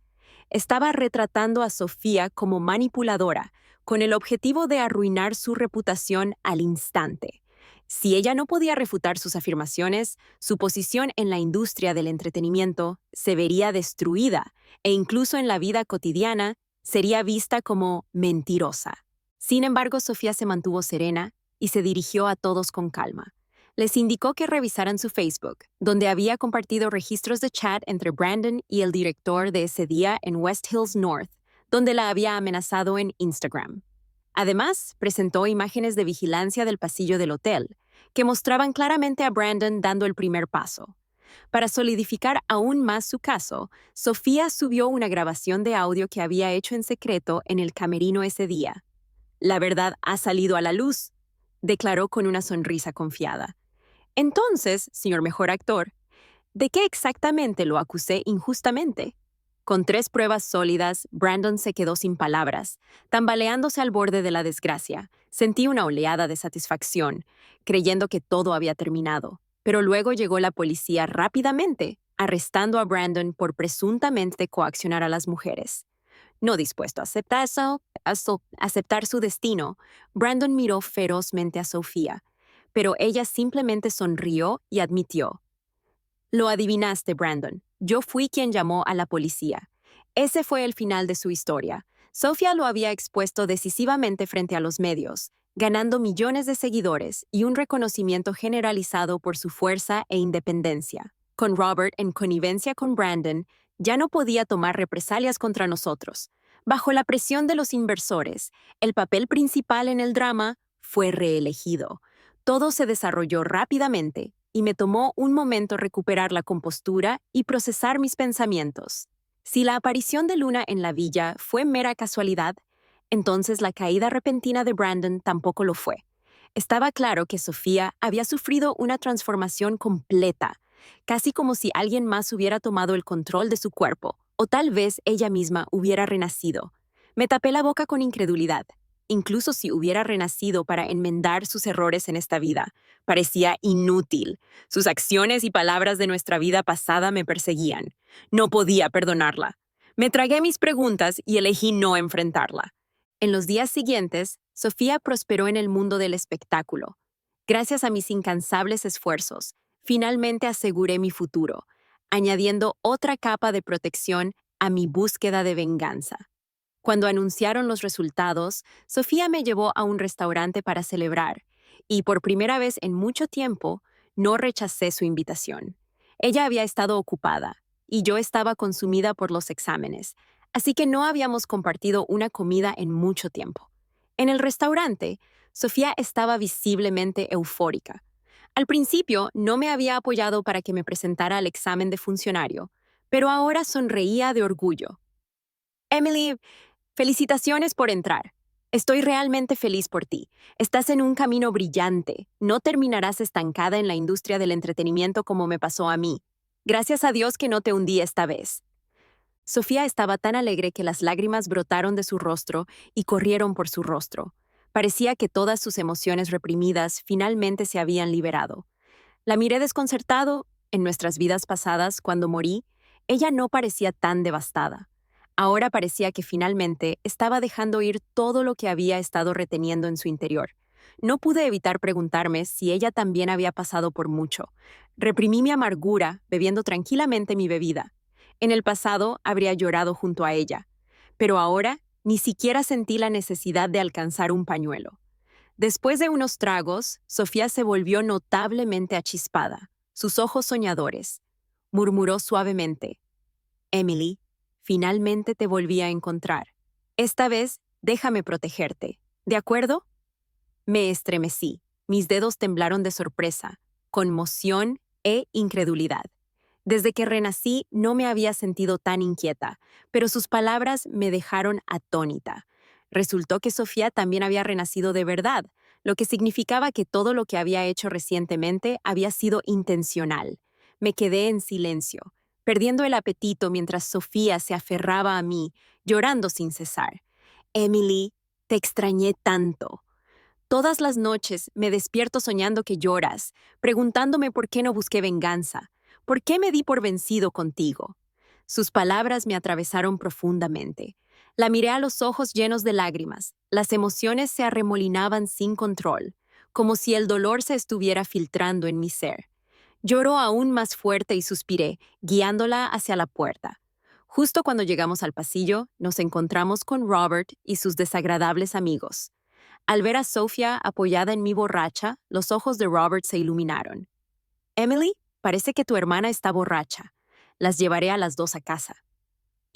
Speaker 1: Estaba retratando a Sofía como manipuladora, con el objetivo de arruinar su reputación al instante. Si ella no podía refutar sus afirmaciones, su posición en la industria del entretenimiento se vería destruida e incluso en la vida cotidiana sería vista como mentirosa. Sin embargo, Sofía se mantuvo serena y se dirigió a todos con calma. Les indicó que revisaran su Facebook, donde había compartido registros de chat entre Brandon y el director de ese día en West Hills North, donde la había amenazado en Instagram. Además, presentó imágenes de vigilancia del pasillo del hotel, que mostraban claramente a Brandon dando el primer paso. Para solidificar aún más su caso, Sofía subió una grabación de audio que había hecho en secreto en el camerino ese día. La verdad ha salido a la luz, declaró con una sonrisa confiada. Entonces, señor mejor actor, ¿de qué exactamente lo acusé injustamente? Con 3 pruebas sólidas, Brandon se quedó sin palabras, tambaleándose al borde de la desgracia. Sentí una oleada de satisfacción, creyendo que todo había terminado. Pero luego llegó la policía rápidamente, arrestando a Brandon por presuntamente coaccionar a las mujeres. No dispuesto a aceptar su destino, Brandon miró ferozmente a Sofía, pero ella simplemente sonrió y admitió: lo adivinaste, Brandon. Yo fui quien llamó a la policía. Ese fue el final de su historia. Sofía lo había expuesto decisivamente frente a los medios, ganando millones de seguidores y un reconocimiento generalizado por su fuerza e independencia. Con Robert en connivencia con Brandon, ya no podía tomar represalias contra nosotros. Bajo la presión de los inversores, el papel principal en el drama fue reelegido. Todo se desarrolló rápidamente y me tomó un momento recuperar la compostura y procesar mis pensamientos. Si la aparición de Luna en la villa fue mera casualidad, entonces la caída repentina de Brandon tampoco lo fue. Estaba claro que Sofía había sufrido una transformación completa, casi como si alguien más hubiera tomado el control de su cuerpo, o tal vez ella misma hubiera renacido. Me tapé la boca con incredulidad. Incluso si hubiera renacido para enmendar sus errores en esta vida, parecía inútil. Sus acciones y palabras de nuestra vida pasada me perseguían. No podía perdonarla. Me tragué mis preguntas y elegí no enfrentarla. En los días siguientes, Sofía prosperó en el mundo del espectáculo. Gracias a mis incansables esfuerzos, finalmente aseguré mi futuro, añadiendo otra capa de protección a mi búsqueda de venganza. Cuando anunciaron los resultados, Sofía me llevó a un restaurante para celebrar, y por primera vez en mucho tiempo no rechacé su invitación. Ella había estado ocupada, y yo estaba consumida por los exámenes, así que no habíamos compartido una comida en mucho tiempo. En el restaurante, Sofía estaba visiblemente eufórica. Al principio no me había apoyado para que me presentara al examen de funcionario, pero ahora sonreía de orgullo. Emily, felicitaciones por entrar. Estoy realmente feliz por ti. Estás en un camino brillante. No terminarás estancada en la industria del entretenimiento como me pasó a mí. Gracias a Dios que no te hundí esta vez. Sofía estaba tan alegre que las lágrimas brotaron de su rostro y corrieron por su rostro. Parecía que todas sus emociones reprimidas finalmente se habían liberado. La miré desconcertado. En nuestras vidas pasadas, cuando morí, ella no parecía tan devastada. Ahora parecía que finalmente estaba dejando ir todo lo que había estado reteniendo en su interior. No pude evitar preguntarme si ella también había pasado por mucho. Reprimí mi amargura bebiendo tranquilamente mi bebida. En el pasado habría llorado junto a ella, pero ahora ni siquiera sentí la necesidad de alcanzar un pañuelo. Después de unos tragos, Sofía se volvió notablemente achispada, sus ojos soñadores. Murmuró suavemente: Emily, finalmente te volví a encontrar. Esta vez, déjame protegerte. ¿De acuerdo? Me estremecí. Mis dedos temblaron de sorpresa, conmoción e incredulidad. Desde que renací no me había sentido tan inquieta, pero sus palabras me dejaron atónita. Resultó que Sofía también había renacido de verdad, lo que significaba que todo lo que había hecho recientemente había sido intencional. Me quedé en silencio, perdiendo el apetito mientras Sofía se aferraba a mí, llorando sin cesar. Emily, te extrañé tanto. Todas las noches me despierto soñando que lloras, preguntándome por qué no busqué venganza, por qué me di por vencido contigo. Sus palabras me atravesaron profundamente. La miré a los ojos llenos de lágrimas. Las emociones se arremolinaban sin control, como si el dolor se estuviera filtrando en mi ser. Lloró aún más fuerte y suspiré, guiándola hacia la puerta. Justo cuando llegamos al pasillo, nos encontramos con Robert y sus desagradables amigos. Al ver a Sofía apoyada en mi borracha, los ojos de Robert se iluminaron. Emily, parece que tu hermana está borracha. Las llevaré a las dos a casa.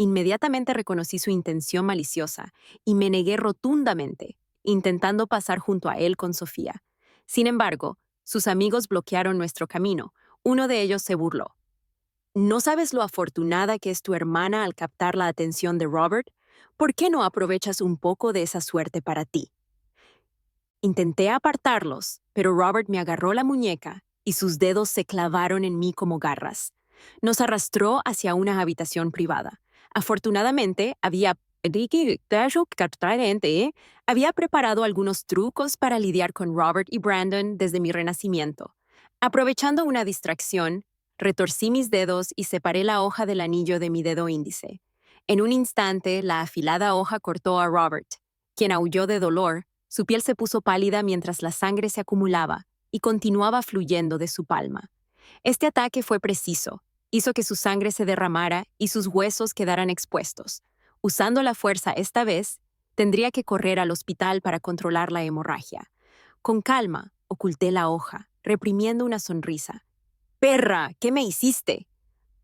Speaker 1: Inmediatamente reconocí su intención maliciosa y me negué rotundamente, intentando pasar junto a él con Sofía. Sin embargo, sus amigos bloquearon nuestro camino. Uno de ellos se burló. ¿No sabes lo afortunada que es tu hermana al captar la atención de Robert? ¿Por qué no aprovechas un poco de esa suerte para ti? Intenté apartarlos, pero Robert me agarró la muñeca y sus dedos se clavaron en mí como garras. Nos arrastró hacia una habitación privada. Afortunadamente, había preparado algunos trucos para lidiar con Robert y Brandon desde mi renacimiento. Aprovechando una distracción, retorcí mis dedos y separé la hoja del anillo de mi dedo índice. En un instante, la afilada hoja cortó a Robert, quien aulló de dolor. Su piel se puso pálida mientras la sangre se acumulaba y continuaba fluyendo de su palma. Este ataque fue preciso. Hizo que su sangre se derramara y sus huesos quedaran expuestos. Usando la fuerza esta vez, tendría que correr al hospital para controlar la hemorragia. Con calma, oculté la hoja, reprimiendo una sonrisa. «¡Perra! ¿Qué me hiciste?»,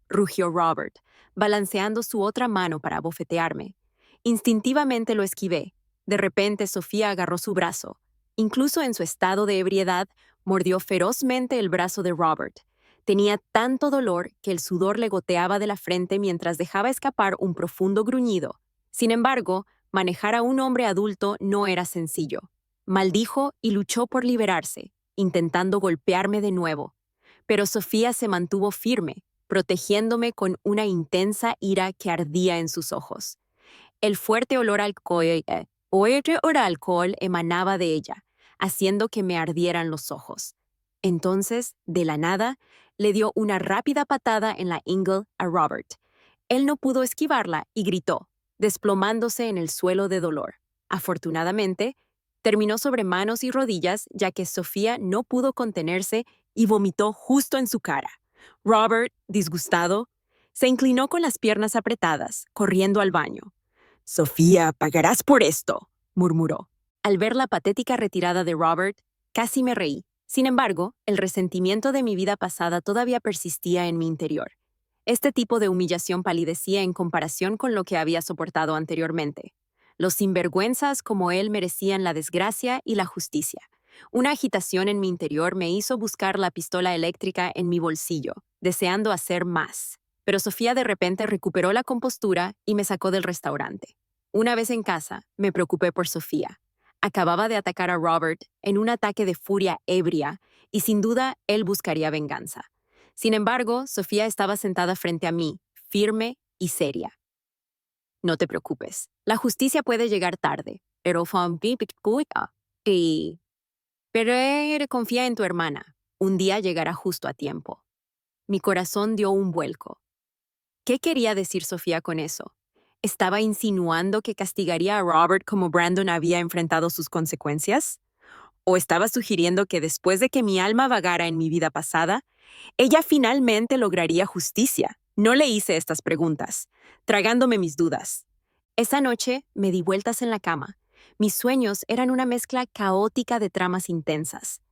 Speaker 1: rugió Robert, balanceando su otra mano para abofetearme. Instintivamente lo esquivé. De repente, Sofía agarró su brazo. Incluso en su estado de ebriedad, mordió ferozmente el brazo de Robert. Tenía tanto dolor que el sudor le goteaba de la frente mientras dejaba escapar un profundo gruñido. Sin embargo, manejar a un hombre adulto no era sencillo. Maldijo y luchó por liberarse, intentando golpearme de nuevo. Pero Sofía se mantuvo firme, protegiéndome con una intensa ira que ardía en sus ojos. El fuerte olor a alcohol emanaba de ella, haciendo que me ardieran los ojos. Entonces, de la nada, le dio una rápida patada en la ingle a Robert. Él no pudo esquivarla y gritó, desplomándose en el suelo de dolor. Afortunadamente, terminó sobre manos y rodillas, ya que Sofía no pudo contenerse y vomitó justo en su cara. Robert, disgustado, se inclinó con las piernas apretadas, corriendo al baño. «Sofía, pagarás por esto», murmuró. Al ver la patética retirada de Robert, casi me reí. Sin embargo, el resentimiento de mi vida pasada todavía persistía en mi interior. Este tipo de humillación palidecía en comparación con lo que había soportado anteriormente. Los sinvergüenzas como él merecían la desgracia y la justicia. Una agitación en mi interior me hizo buscar la pistola eléctrica en mi bolsillo, deseando hacer más. Pero Sofía de repente recuperó la compostura y me sacó del restaurante. Una vez en casa, me preocupé por Sofía. Acababa de atacar a Robert en un ataque de furia ebria y sin duda él buscaría venganza. Sin embargo, Sofía estaba sentada frente a mí, firme y seria. «No te preocupes, la justicia puede llegar tarde, pero confía en tu hermana. Un día llegará justo a tiempo». Mi corazón dio un vuelco. ¿Qué quería decir Sofía con eso? ¿Estaba insinuando que castigaría a Robert como Brandon había enfrentado sus consecuencias? ¿O estaba sugiriendo que después de que mi alma vagara en mi vida pasada, ella finalmente lograría justicia? No le hice estas preguntas, tragándome mis dudas. Esa noche me di vueltas en la cama. Mis sueños eran una mezcla caótica de tramas intensas.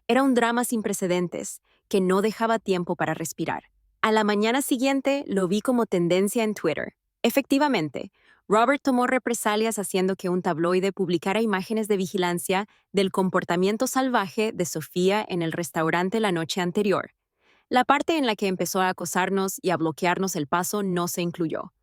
Speaker 1: Era un drama sin precedentes, que no dejaba tiempo para respirar. A la mañana siguiente lo vi como tendencia en Twitter. Efectivamente, Robert tomó represalias haciendo que un tabloide publicara imágenes de vigilancia del comportamiento salvaje de Sofía en el restaurante la noche anterior. La parte en la que empezó a acosarnos y a bloquearnos el paso no se incluyó.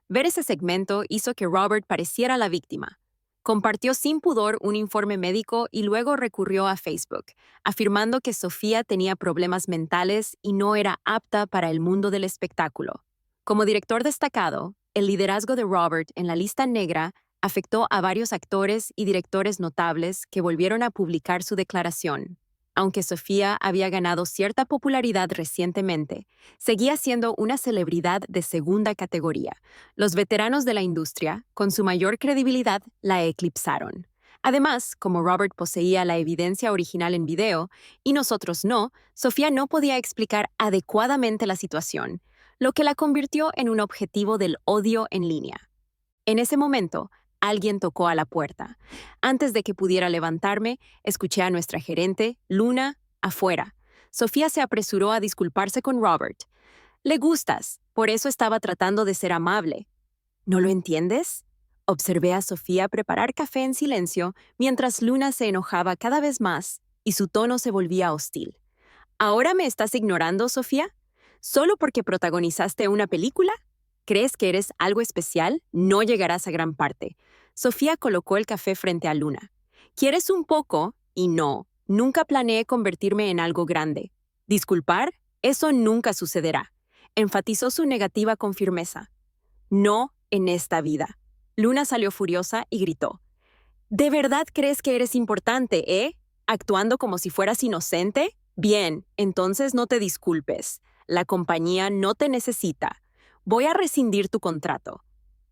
Speaker 1: Ver ese segmento hizo que Robert pareciera la víctima. Compartió sin pudor un informe médico y luego recurrió a Facebook, afirmando que Sofía tenía problemas mentales y no era apta para el mundo del espectáculo. Como director destacado, el liderazgo de Robert en la lista negra afectó a varios actores y directores notables que volvieron a publicar su declaración. Aunque Sofía había ganado cierta popularidad recientemente, seguía siendo una celebridad de segunda categoría. Los veteranos de la industria, con su mayor credibilidad, la eclipsaron. Además, como Robert poseía la evidencia original en video y nosotros no, Sofía no podía explicar adecuadamente la situación, lo que la convirtió en un objetivo del odio en línea. En ese momento, alguien tocó a la puerta. Antes de que pudiera levantarme, escuché a nuestra gerente, Luna, afuera. Sofía se apresuró a disculparse con Robert. «Le gustas, por eso estaba tratando de ser amable». ¿No lo entiendes? Observé a Sofía preparar café en silencio mientras Luna se enojaba cada vez más y su tono se volvía hostil. ¿Ahora me estás ignorando, Sofía? ¿Solo porque protagonizaste una película? ¿Crees que eres algo especial? No llegarás a gran parte. Sofía colocó el café frente a Luna. ¿Quieres un poco? Y no, nunca planeé convertirme en algo grande. ¿Disculpar? Eso nunca sucederá. Enfatizó su negativa con firmeza. No en esta vida. Luna salió furiosa y gritó. ¿De verdad crees que eres importante, ¿Actuando como si fueras inocente? Bien, entonces no te disculpes. La compañía no te necesita. Voy a rescindir tu contrato.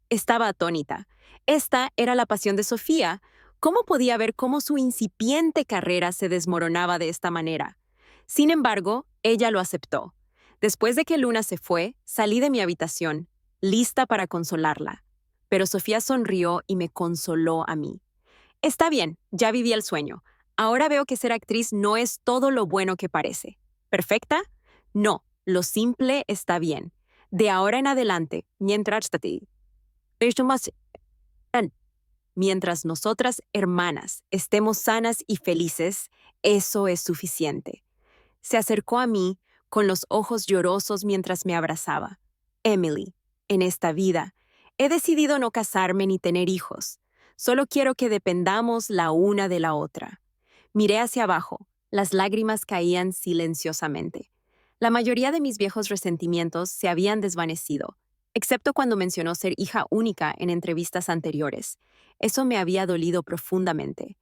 Speaker 1: Estaba atónita. Esta era la pasión de Sofía. ¿Cómo podía ver cómo su incipiente carrera se desmoronaba de esta manera? Sin embargo, ella lo aceptó. Después de que Luna se fue, salí de mi habitación, lista para consolarla. Pero Sofía sonrió y me consoló a mí. Está bien, ya viví el sueño. Ahora veo que ser actriz no es todo lo bueno que parece. ¿Perfecta? No, lo simple está bien. De ahora en adelante, mientras nosotras hermanas estemos sanas y felices, eso es suficiente. Se acercó a mí con los ojos llorosos mientras me abrazaba. Emily, en esta vida, he decidido no casarme ni tener hijos. Solo quiero que dependamos la una de la otra. Miré hacia abajo. Las lágrimas caían silenciosamente. La mayoría de mis viejos resentimientos se habían desvanecido, excepto cuando mencionó ser hija única en entrevistas anteriores. Eso me había dolido profundamente.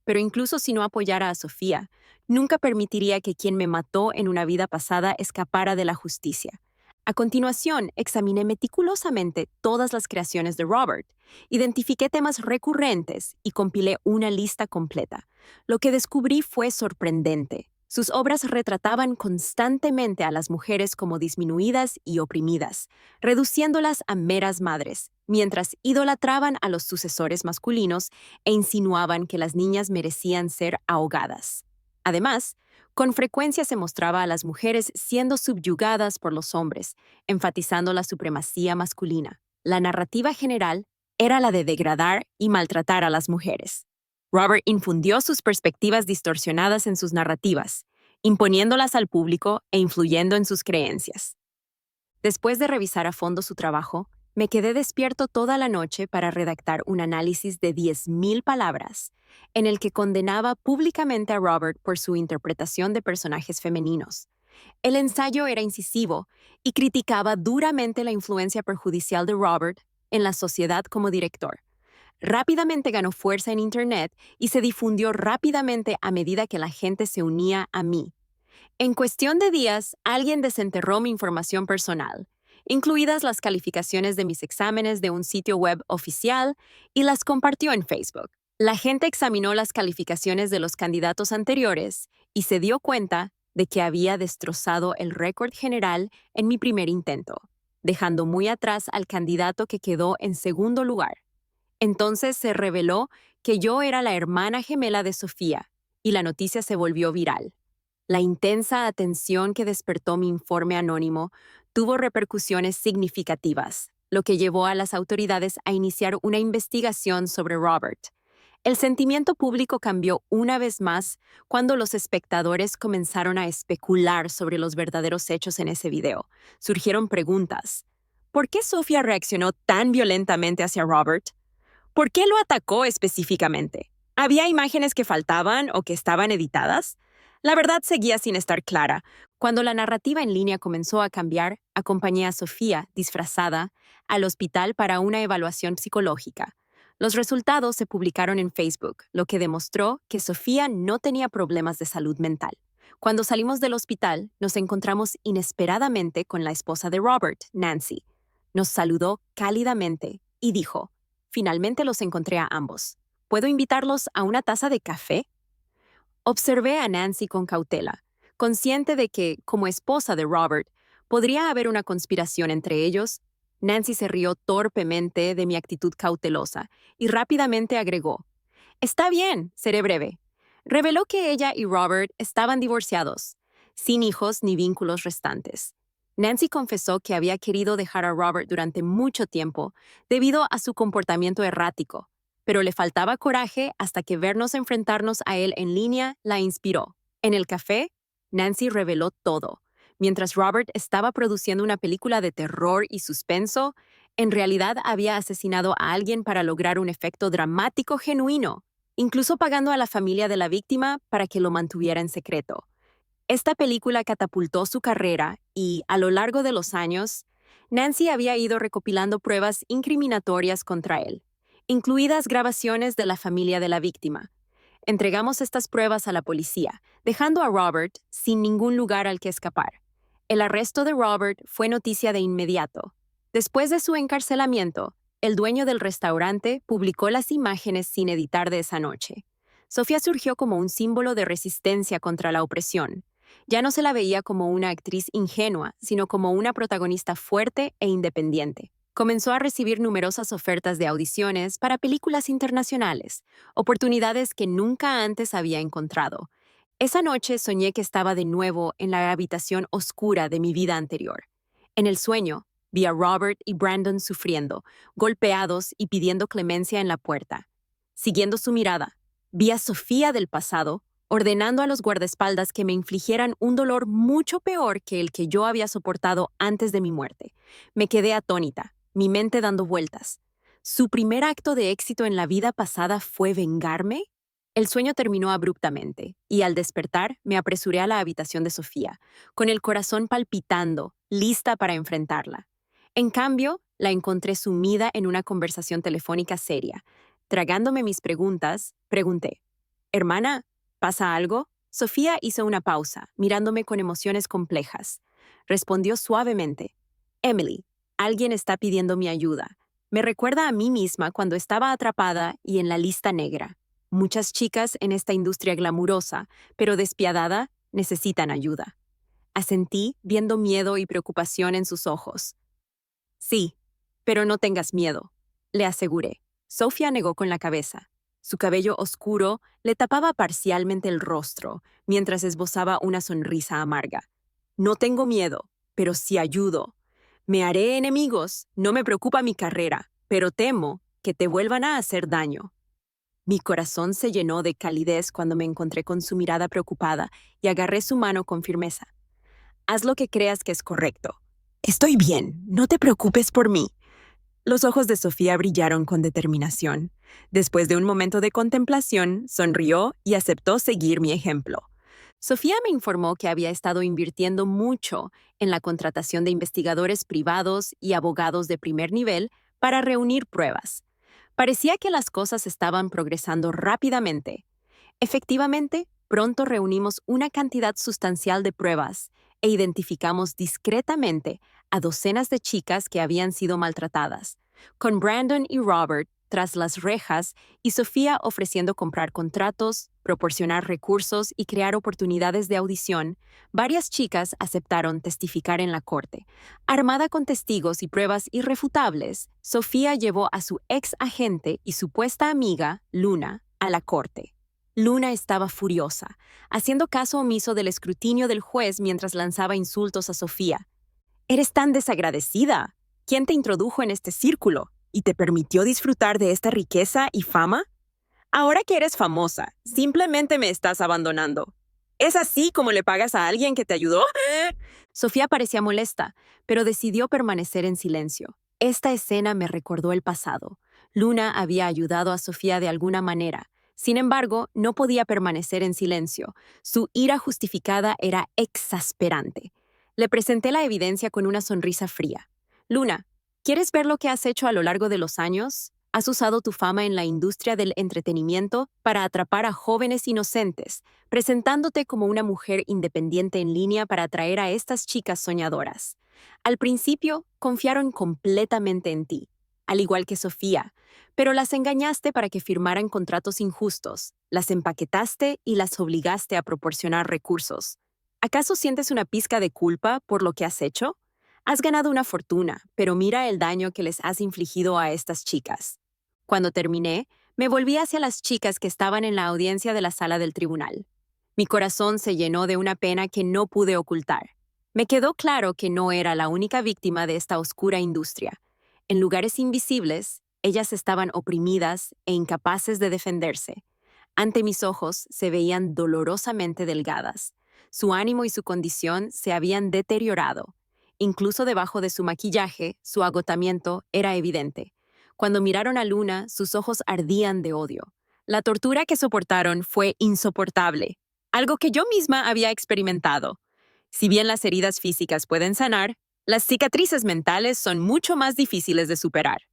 Speaker 1: Pero incluso si no apoyara a Sofía, nunca permitiría que quien me mató en una vida pasada escapara de la justicia. A continuación, examiné meticulosamente todas las creaciones de Robert, identifiqué temas recurrentes y compilé una lista completa. Lo que descubrí fue sorprendente. Sus obras retrataban constantemente a las mujeres como disminuidas y oprimidas, reduciéndolas a meras madres, mientras idolatraban a los sucesores masculinos e insinuaban que las niñas merecían ser ahogadas. Además, con frecuencia se mostraba a las mujeres siendo subyugadas por los hombres, enfatizando la supremacía masculina. La narrativa general era la de degradar y maltratar a las mujeres. Robert infundió sus perspectivas distorsionadas en sus narrativas, imponiéndolas al público e influyendo en sus creencias. Después de revisar a fondo su trabajo, me quedé despierto toda la noche para redactar un análisis de 10.000 palabras, en el que condenaba públicamente a Robert por su interpretación de personajes femeninos. El ensayo era incisivo y criticaba duramente la influencia perjudicial de Robert en la sociedad como director. Rápidamente ganó fuerza en Internet y se difundió rápidamente a medida que la gente se unía a mí. En cuestión de días, alguien desenterró mi información personal, incluidas las calificaciones de mis exámenes de un sitio web oficial, y las compartió en Facebook. La gente examinó las calificaciones de los candidatos anteriores y se dio cuenta de que había destrozado el récord general en mi primer intento, dejando muy atrás al candidato que quedó en segundo lugar. Entonces se reveló que yo era la hermana gemela de Sofía, y la noticia se volvió viral. La intensa atención que despertó mi informe anónimo tuvo repercusiones significativas, lo que llevó a las autoridades a iniciar una investigación sobre Robert. El sentimiento público cambió una vez más cuando los espectadores comenzaron a especular sobre los verdaderos hechos en ese video. Surgieron preguntas. ¿Por qué Sofía reaccionó tan violentamente hacia Robert? ¿Por qué lo atacó específicamente? ¿Había imágenes que faltaban o que estaban editadas? La verdad seguía sin estar clara. Cuando la narrativa en línea comenzó a cambiar, acompañé a Sofía, disfrazada, al hospital para una evaluación psicológica. Los resultados se publicaron en Facebook, lo que demostró que Sofía no tenía problemas de salud mental. Cuando salimos del hospital, nos encontramos inesperadamente con la esposa de Robert, Nancy. Nos saludó cálidamente y dijo: «Finalmente los encontré a ambos. ¿Puedo invitarlos a una taza de café?» Observé a Nancy con cautela, consciente de que, como esposa de Robert, podría haber una conspiración entre ellos. Nancy se rió torpemente de mi actitud cautelosa y rápidamente agregó: «Está bien, seré breve». Reveló que ella y Robert estaban divorciados, sin hijos ni vínculos restantes. Nancy confesó que había querido dejar a Robert durante mucho tiempo debido a su comportamiento errático, pero le faltaba coraje hasta que vernos enfrentarnos a él en línea la inspiró. En el café, Nancy reveló todo. Mientras Robert estaba produciendo una película de terror y suspenso, en realidad había asesinado a alguien para lograr un efecto dramático genuino, incluso pagando a la familia de la víctima para que lo mantuviera en secreto. Esta película catapultó su carrera y, a lo largo de los años, Nancy había ido recopilando pruebas incriminatorias contra él, incluidas grabaciones de la familia de la víctima. Entregamos estas pruebas a la policía, dejando a Robert sin ningún lugar al que escapar. El arresto de Robert fue noticia de inmediato. Después de su encarcelamiento, el dueño del restaurante publicó las imágenes sin editar de esa noche. Sofía surgió como un símbolo de resistencia contra la opresión. Ya no se la veía como una actriz ingenua, sino como una protagonista fuerte e independiente. Comenzó a recibir numerosas ofertas de audiciones para películas internacionales, oportunidades que nunca antes había encontrado. Esa noche soñé que estaba de nuevo en la habitación oscura de mi vida anterior. En el sueño, vi a Robert y Brandon sufriendo, golpeados y pidiendo clemencia en la puerta. Siguiendo su mirada, vi a Sofía del pasado ordenando a los guardaespaldas que me infligieran un dolor mucho peor que el que yo había soportado antes de mi muerte. Me quedé atónita, mi mente dando vueltas. ¿Su primer acto de éxito en la vida pasada fue vengarme? El sueño terminó abruptamente, y al despertar me apresuré a la habitación de Sofía, con el corazón palpitando, lista para enfrentarla. En cambio, la encontré sumida en una conversación telefónica seria. Tragándome mis preguntas, pregunté, «Hermana, ¿pasa algo?» Sofía hizo una pausa, mirándome con emociones complejas. Respondió suavemente, «Emily, alguien está pidiendo mi ayuda. Me recuerda a mí misma cuando estaba atrapada y en la lista negra. Muchas chicas en esta industria glamurosa, pero despiadada, necesitan ayuda». Asentí, viendo miedo y preocupación en sus ojos. «Sí, pero no tengas miedo», le aseguré. Sofía negó con la cabeza. Su cabello oscuro le tapaba parcialmente el rostro, mientras esbozaba una sonrisa amarga. «No tengo miedo, pero sí ayudo. Me haré enemigos, no me preocupa mi carrera, pero temo que te vuelvan a hacer daño». Mi corazón se llenó de calidez cuando me encontré con su mirada preocupada y agarré su mano con firmeza. «Haz lo que creas que es correcto. Estoy bien, no te preocupes por mí». Los ojos de Sofía brillaron con determinación. Después de un momento de contemplación, sonrió y aceptó seguir mi ejemplo. Sofía me informó que había estado invirtiendo mucho en la contratación de investigadores privados y abogados de primer nivel para reunir pruebas. Parecía que las cosas estaban progresando rápidamente. Efectivamente, pronto reunimos una cantidad sustancial de pruebas e identificamos discretamente a docenas de chicas que habían sido maltratadas, con Brandon y Robert tras las rejas y Sofía ofreciendo comprar contratos, proporcionar recursos y crear oportunidades de audición. Varias chicas aceptaron testificar en la corte. Armada con testigos y pruebas irrefutables, Sofía llevó a su ex agente y supuesta amiga, Luna, a la corte. Luna estaba furiosa, haciendo caso omiso del escrutinio del juez mientras lanzaba insultos a Sofía. «Eres tan desagradecida. ¿Quién te introdujo en este círculo y te permitió disfrutar de esta riqueza y fama? Ahora que eres famosa, simplemente me estás abandonando. ¿Es así como le pagas a alguien que te ayudó?» Sofía parecía molesta, pero decidió permanecer en silencio. Esta escena me recordó el pasado. Luna había ayudado a Sofía de alguna manera. Sin embargo, no podía permanecer en silencio. Su ira justificada era exasperante. Le presenté la evidencia con una sonrisa fría. «Luna, ¿quieres ver lo que has hecho a lo largo de los años? Has usado tu fama en la industria del entretenimiento para atrapar a jóvenes inocentes, presentándote como una mujer independiente en línea para atraer a estas chicas soñadoras. Al principio, confiaron completamente en ti, al igual que Sofía, pero las engañaste para que firmaran contratos injustos, las empaquetaste y las obligaste a proporcionar recursos. ¿Acaso sientes una pizca de culpa por lo que has hecho? Has ganado una fortuna, pero mira el daño que les has infligido a estas chicas». Cuando terminé, me volví hacia las chicas que estaban en la audiencia de la sala del tribunal. Mi corazón se llenó de una pena que no pude ocultar. Me quedó claro que no era la única víctima de esta oscura industria. En lugares invisibles, ellas estaban oprimidas e incapaces de defenderse. Ante mis ojos se veían dolorosamente delgadas. Su ánimo y su condición se habían deteriorado. Incluso debajo de su maquillaje, su agotamiento era evidente. Cuando miraron a Luna, sus ojos ardían de odio. La tortura que soportaron fue insoportable, algo que yo misma había experimentado. Si bien las heridas físicas pueden sanar, las cicatrices mentales son mucho más difíciles de superar.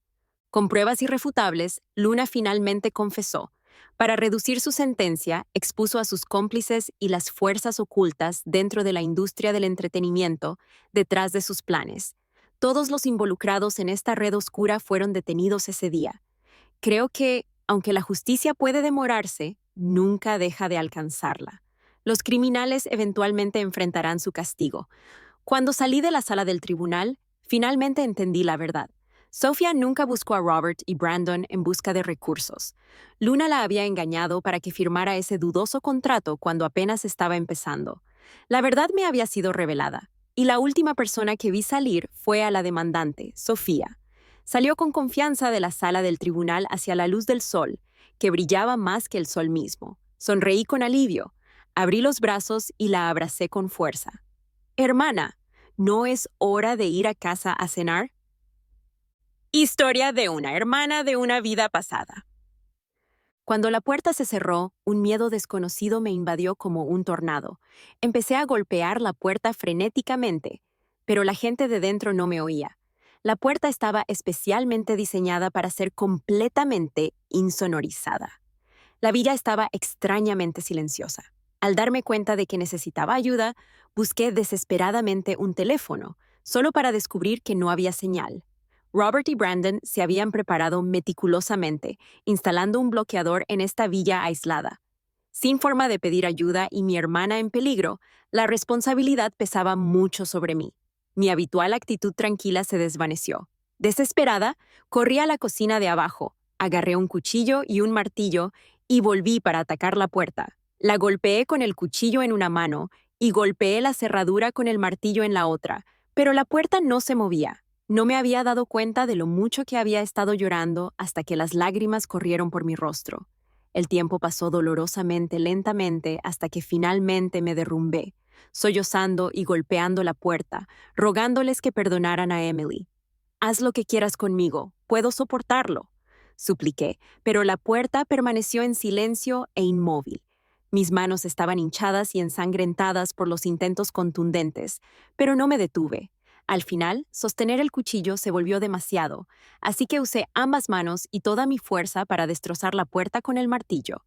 Speaker 1: Con pruebas irrefutables, Luna finalmente confesó. Para reducir su sentencia, expuso a sus cómplices y las fuerzas ocultas dentro de la industria del entretenimiento detrás de sus planes. Todos los involucrados en esta red oscura fueron detenidos ese día. Creo que, aunque la justicia puede demorarse, nunca deja de alcanzarla. Los criminales eventualmente enfrentarán su castigo. Cuando salí de la sala del tribunal, finalmente entendí la verdad. Sophia nunca buscó a Robert y Brandon en busca de recursos. Luna la había engañado para que firmara ese dudoso contrato cuando apenas estaba empezando. La verdad me había sido revelada, y la última persona que vi salir fue a la demandante, Sophia. Salió con confianza de la sala del tribunal hacia la luz del sol, que brillaba más que el sol mismo. Sonreí con alivio, abrí los brazos y la abracé con fuerza. Hermana, ¿no es hora de ir a casa a cenar? Historia de una hermana de una vida pasada. Cuando la puerta se cerró, un miedo desconocido me invadió como un tornado. Empecé a golpear la puerta frenéticamente, pero la gente de dentro no me oía. La puerta estaba especialmente diseñada para ser completamente insonorizada. La villa estaba extrañamente silenciosa. Al darme cuenta de que necesitaba ayuda, busqué desesperadamente un teléfono, solo para descubrir que no había señal. Robert y Brandon se habían preparado meticulosamente, instalando un bloqueador en esta villa aislada. Sin forma de pedir ayuda y mi hermana en peligro, la responsabilidad pesaba mucho sobre mí. Mi habitual actitud tranquila se desvaneció. Desesperada, corrí a la cocina de abajo, agarré un cuchillo y un martillo y volví para atacar la puerta. La golpeé con el cuchillo en una mano y golpeé la cerradura con el martillo en la otra, pero la puerta no se movía. No me había dado cuenta de lo mucho que había estado llorando hasta que las lágrimas corrieron por mi rostro. El tiempo pasó dolorosamente, lentamente, hasta que finalmente me derrumbé, sollozando y golpeando la puerta, rogándoles que perdonaran a Emily. «Haz lo que quieras conmigo, puedo soportarlo», supliqué, pero la puerta permaneció en silencio e inmóvil. Mis manos estaban hinchadas y ensangrentadas por los intentos contundentes, pero no me detuve. Al final, sostener el cuchillo se volvió demasiado, así que usé ambas manos y toda mi fuerza para destrozar la puerta con el martillo.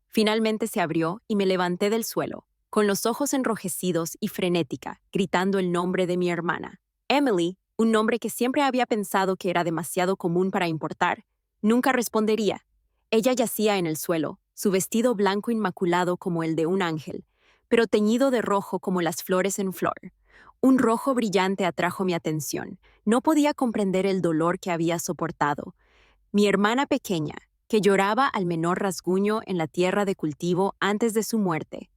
Speaker 1: Finalmente se abrió y me levanté del suelo, con los ojos enrojecidos y frenética, gritando el nombre de mi hermana. Emily, un nombre que siempre había pensado que era demasiado común para importar, nunca respondería. Ella yacía en el suelo, su vestido blanco inmaculado como el de un ángel, pero teñido de rojo como las flores en flor. Un rojo brillante atrajo mi atención. No podía comprender el dolor que había soportado. Mi hermana pequeña, que lloraba al menor rasguño en la tierra de cultivo antes de su muerte.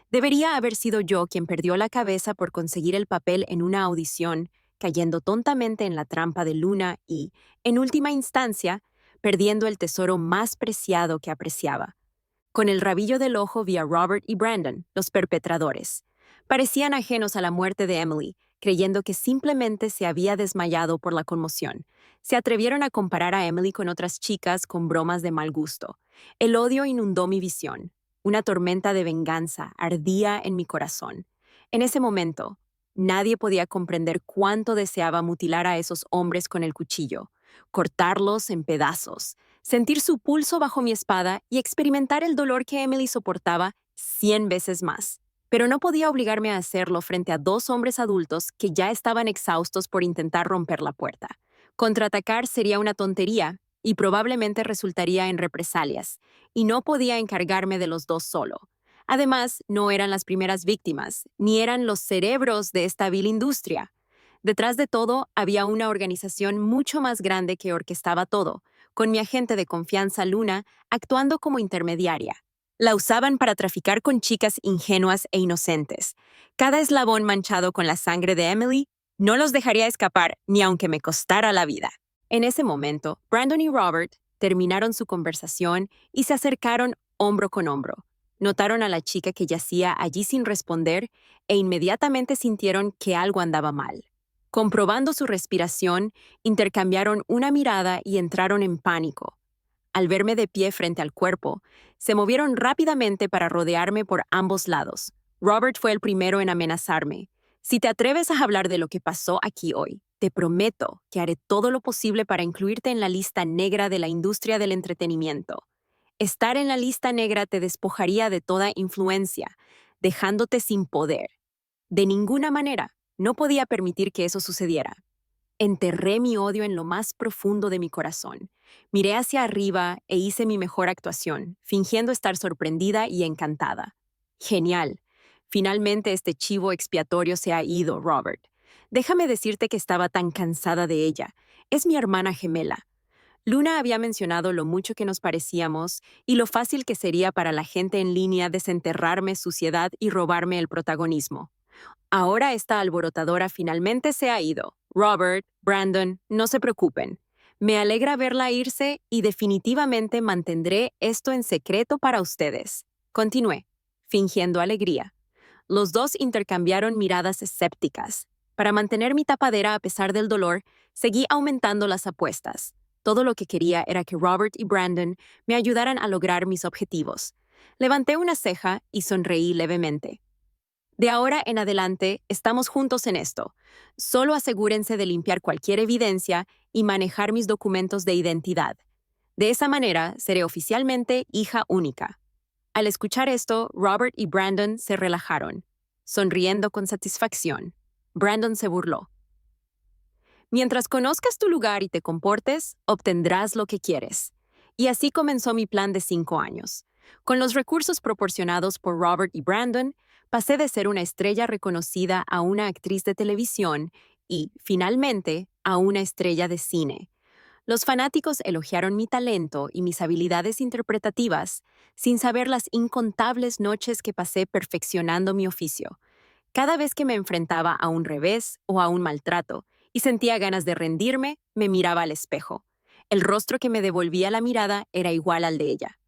Speaker 1: Debería haber sido yo quien perdió la cabeza por conseguir el papel en una audición, cayendo tontamente en la trampa de Luna y, en última instancia, perdiendo el tesoro más preciado que apreciaba. Con el rabillo del ojo vi a Robert y Brandon, los perpetradores. Parecían ajenos a la muerte de Emily, creyendo que simplemente se había desmayado por la conmoción. Se atrevieron a comparar a Emily con otras chicas con bromas de mal gusto. El odio inundó mi visión. Una tormenta de venganza ardía en mi corazón. En ese momento, nadie podía comprender cuánto deseaba mutilar a esos hombres con el cuchillo, cortarlos en pedazos, sentir su pulso bajo mi espada y experimentar el dolor que Emily soportaba 100 veces más. Pero no podía obligarme a hacerlo frente a dos hombres adultos que ya estaban exhaustos por intentar romper la puerta. Contraatacar sería una tontería y probablemente resultaría en represalias, y no podía encargarme de los dos solo. Además, no eran las primeras víctimas, ni eran los cerebros de esta vil industria. Detrás de todo, había una organización mucho más grande que orquestaba todo, con mi agente de confianza Luna actuando como intermediaria. La usaban para traficar con chicas ingenuas e inocentes. Cada eslabón manchado con la sangre de Emily no los dejaría escapar ni aunque me costara la vida. En ese momento, Brandon y Robert terminaron su conversación y se acercaron hombro con hombro. Notaron a la chica que yacía allí sin responder e inmediatamente sintieron que algo andaba mal. Comprobando su respiración, intercambiaron una mirada y entraron en pánico. Al verme de pie frente al cuerpo, se movieron rápidamente para rodearme por ambos lados. Robert fue el primero en amenazarme. Si te atreves a hablar de lo que pasó aquí hoy, te prometo que haré todo lo posible para incluirte en la lista negra de la industria del entretenimiento. Estar en la lista negra te despojaría de toda influencia, dejándote sin poder. De ninguna manera, no podía permitir que eso sucediera. Enterré mi odio en lo más profundo de mi corazón. Miré hacia arriba e hice mi mejor actuación, fingiendo estar sorprendida y encantada. Genial. Finalmente este chivo expiatorio se ha ido, Robert. Déjame decirte que estaba tan cansada de ella. Es mi hermana gemela. Luna había mencionado lo mucho que nos parecíamos y lo fácil que sería para la gente en línea desenterrarme suciedad y robarme el protagonismo. Ahora esta alborotadora finalmente se ha ido. Robert, Brandon, no se preocupen. Me alegra verla irse y definitivamente mantendré esto en secreto para ustedes. Continué, fingiendo alegría. Los dos intercambiaron miradas escépticas. Para mantener mi tapadera a pesar del dolor, seguí aumentando las apuestas. Todo lo que quería era que Robert y Brandon me ayudaran a lograr mis objetivos. Levanté una ceja y sonreí levemente. De ahora en adelante, estamos juntos en esto. Solo asegúrense de limpiar cualquier evidencia y manejar mis documentos de identidad. De esa manera, seré oficialmente hija única. Al escuchar esto, Robert y Brandon se relajaron, sonriendo con satisfacción. Brandon se burló. Mientras conozcas tu lugar y te comportes, obtendrás lo que quieres. Y así comenzó mi plan de 5 años. Con los recursos proporcionados por Robert y Brandon, pasé de ser una estrella reconocida a una actriz de televisión y, finalmente, a una estrella de cine. Los fanáticos elogiaron mi talento y mis habilidades interpretativas, sin saber las incontables noches que pasé perfeccionando mi oficio. Cada vez que me enfrentaba a un revés o a un maltrato y sentía ganas de rendirme, me miraba al espejo. El rostro que me devolvía la mirada era igual al de ella.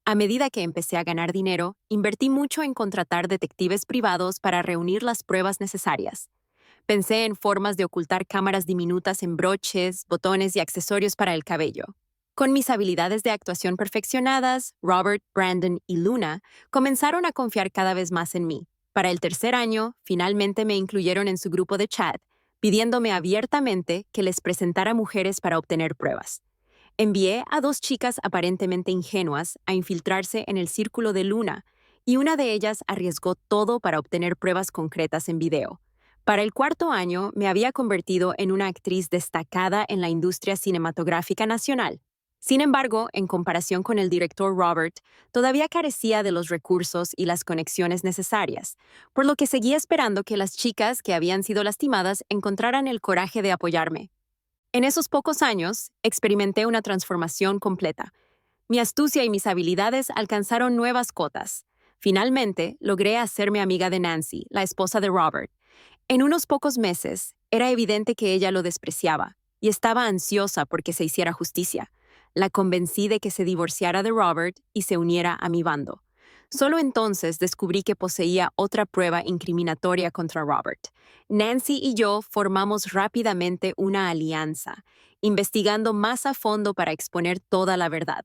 Speaker 1: A medida que empecé a ganar dinero, invertí mucho en contratar detectives privados para reunir las pruebas necesarias. Pensé en formas de ocultar cámaras diminutas en broches, botones y accesorios para el cabello. Con mis habilidades de actuación perfeccionadas, Robert, Brandon y Luna comenzaron a confiar cada vez más en mí. Para el tercer año, finalmente me incluyeron en su grupo de chat, pidiéndome abiertamente que les presentara mujeres para obtener pruebas. Envié a 2 chicas aparentemente ingenuas a infiltrarse en el círculo de Luna, y una de ellas arriesgó todo para obtener pruebas concretas en video. Para el cuarto año me había convertido en una actriz destacada en la industria cinematográfica nacional. Sin embargo, en comparación con el director Robert, todavía carecía de los recursos y las conexiones necesarias, por lo que seguía esperando que las chicas que habían sido lastimadas encontraran el coraje de apoyarme. En esos pocos años, experimenté una transformación completa. Mi astucia y mis habilidades alcanzaron nuevas cotas. Finalmente, logré hacerme amiga de Nancy, la esposa de Robert. En unos pocos meses, era evidente que ella lo despreciaba y estaba ansiosa porque se hiciera justicia. La convencí de que se divorciara de Robert y se uniera a mi bando. Solo entonces descubrí que poseía otra prueba incriminatoria contra Robert. Nancy y yo formamos rápidamente una alianza, investigando más a fondo para exponer toda la verdad.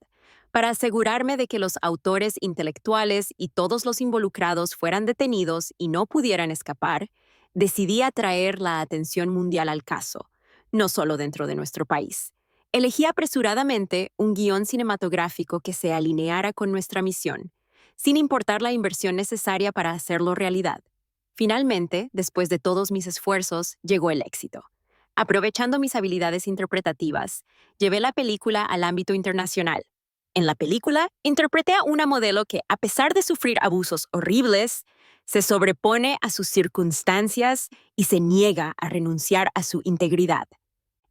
Speaker 1: Para asegurarme de que los autores intelectuales y todos los involucrados fueran detenidos y no pudieran escapar, decidí atraer la atención mundial al caso, no solo dentro de nuestro país. Elegí apresuradamente un guión cinematográfico que se alineara con nuestra misión, sin importar la inversión necesaria para hacerlo realidad. Finalmente, después de todos mis esfuerzos, llegó el éxito. Aprovechando mis habilidades interpretativas, llevé la película al ámbito internacional. En la película, interpreté a una modelo que, a pesar de sufrir abusos horribles, se sobrepone a sus circunstancias y se niega a renunciar a su integridad.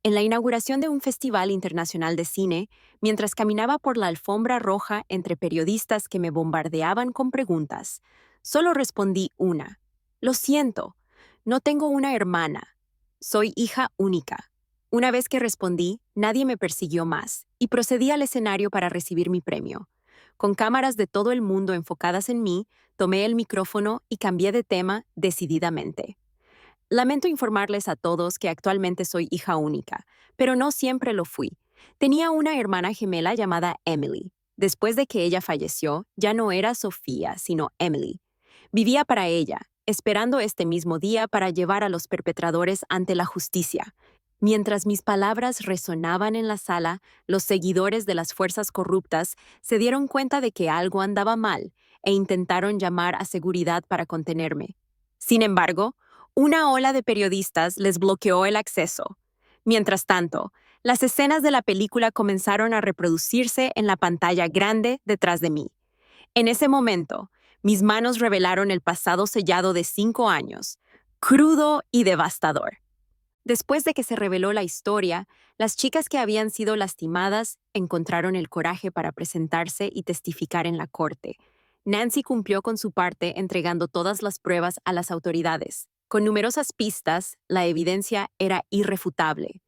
Speaker 1: En la inauguración de un festival internacional de cine, mientras caminaba por la alfombra roja entre periodistas que me bombardeaban con preguntas, solo respondí una. Lo siento, no tengo una hermana. Soy hija única. Una vez que respondí, nadie me persiguió más, y procedí al escenario para recibir mi premio. Con cámaras de todo el mundo enfocadas en mí, tomé el micrófono y cambié de tema decididamente. Lamento informarles a todos que actualmente soy hija única, pero no siempre lo fui. Tenía una hermana gemela llamada Emily. Después de que ella falleció, ya no era Sofía, sino Emily. Vivía para ella, esperando este mismo día para llevar a los perpetradores ante la justicia. Mientras mis palabras resonaban en la sala, los seguidores de las fuerzas corruptas se dieron cuenta de que algo andaba mal e intentaron llamar a seguridad para contenerme. Sin embargo, una ola de periodistas les bloqueó el acceso. Mientras tanto, las escenas de la película comenzaron a reproducirse en la pantalla grande detrás de mí. En ese momento, mis manos revelaron el pasado sellado de 5 años, crudo y devastador. Después de que se reveló la historia, las chicas que habían sido lastimadas encontraron el coraje para presentarse y testificar en la corte. Nancy cumplió con su parte entregando todas las pruebas a las autoridades. Con numerosas pistas, la evidencia era irrefutable.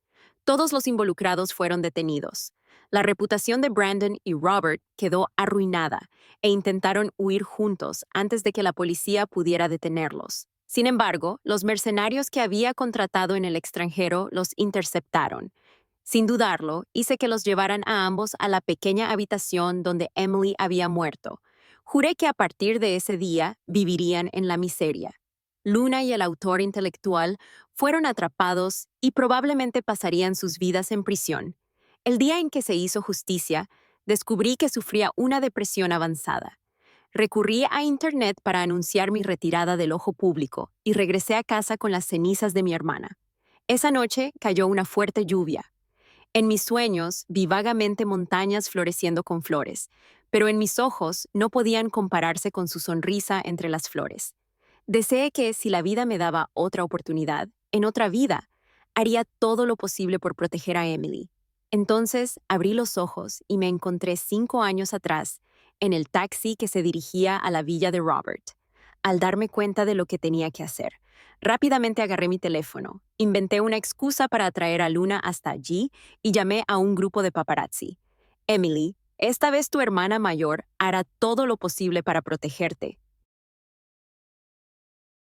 Speaker 1: Todos los involucrados fueron detenidos. La reputación de Brandon y Robert quedó arruinada e intentaron huir juntos antes de que la policía pudiera detenerlos. Sin embargo, los mercenarios que había contratado en el extranjero los interceptaron. Sin dudarlo, hice que los llevaran a ambos a la pequeña habitación donde Emily había muerto. Juré que a partir de ese día vivirían en la miseria. Luna y el autor intelectual fueron atrapados y probablemente pasarían sus vidas en prisión. El día en que se hizo justicia, descubrí que sufría una depresión avanzada. Recurrí a Internet para anunciar mi retirada del ojo público y regresé a casa con las cenizas de mi hermana. Esa noche cayó una fuerte lluvia. En mis sueños vi vagamente montañas floreciendo con flores, pero en mis ojos no podían compararse con su sonrisa entre las flores. Deseé que, si la vida me daba otra oportunidad, en otra vida, haría todo lo posible por proteger a Emily. Entonces abrí los ojos y me encontré 5 años atrás, en el taxi que se dirigía a la villa de Robert. Al darme cuenta de lo que tenía que hacer, rápidamente agarré mi teléfono, inventé una excusa para atraer a Luna hasta allí y llamé a un grupo de paparazzi. Emily, esta vez tu hermana mayor hará todo lo posible para protegerte.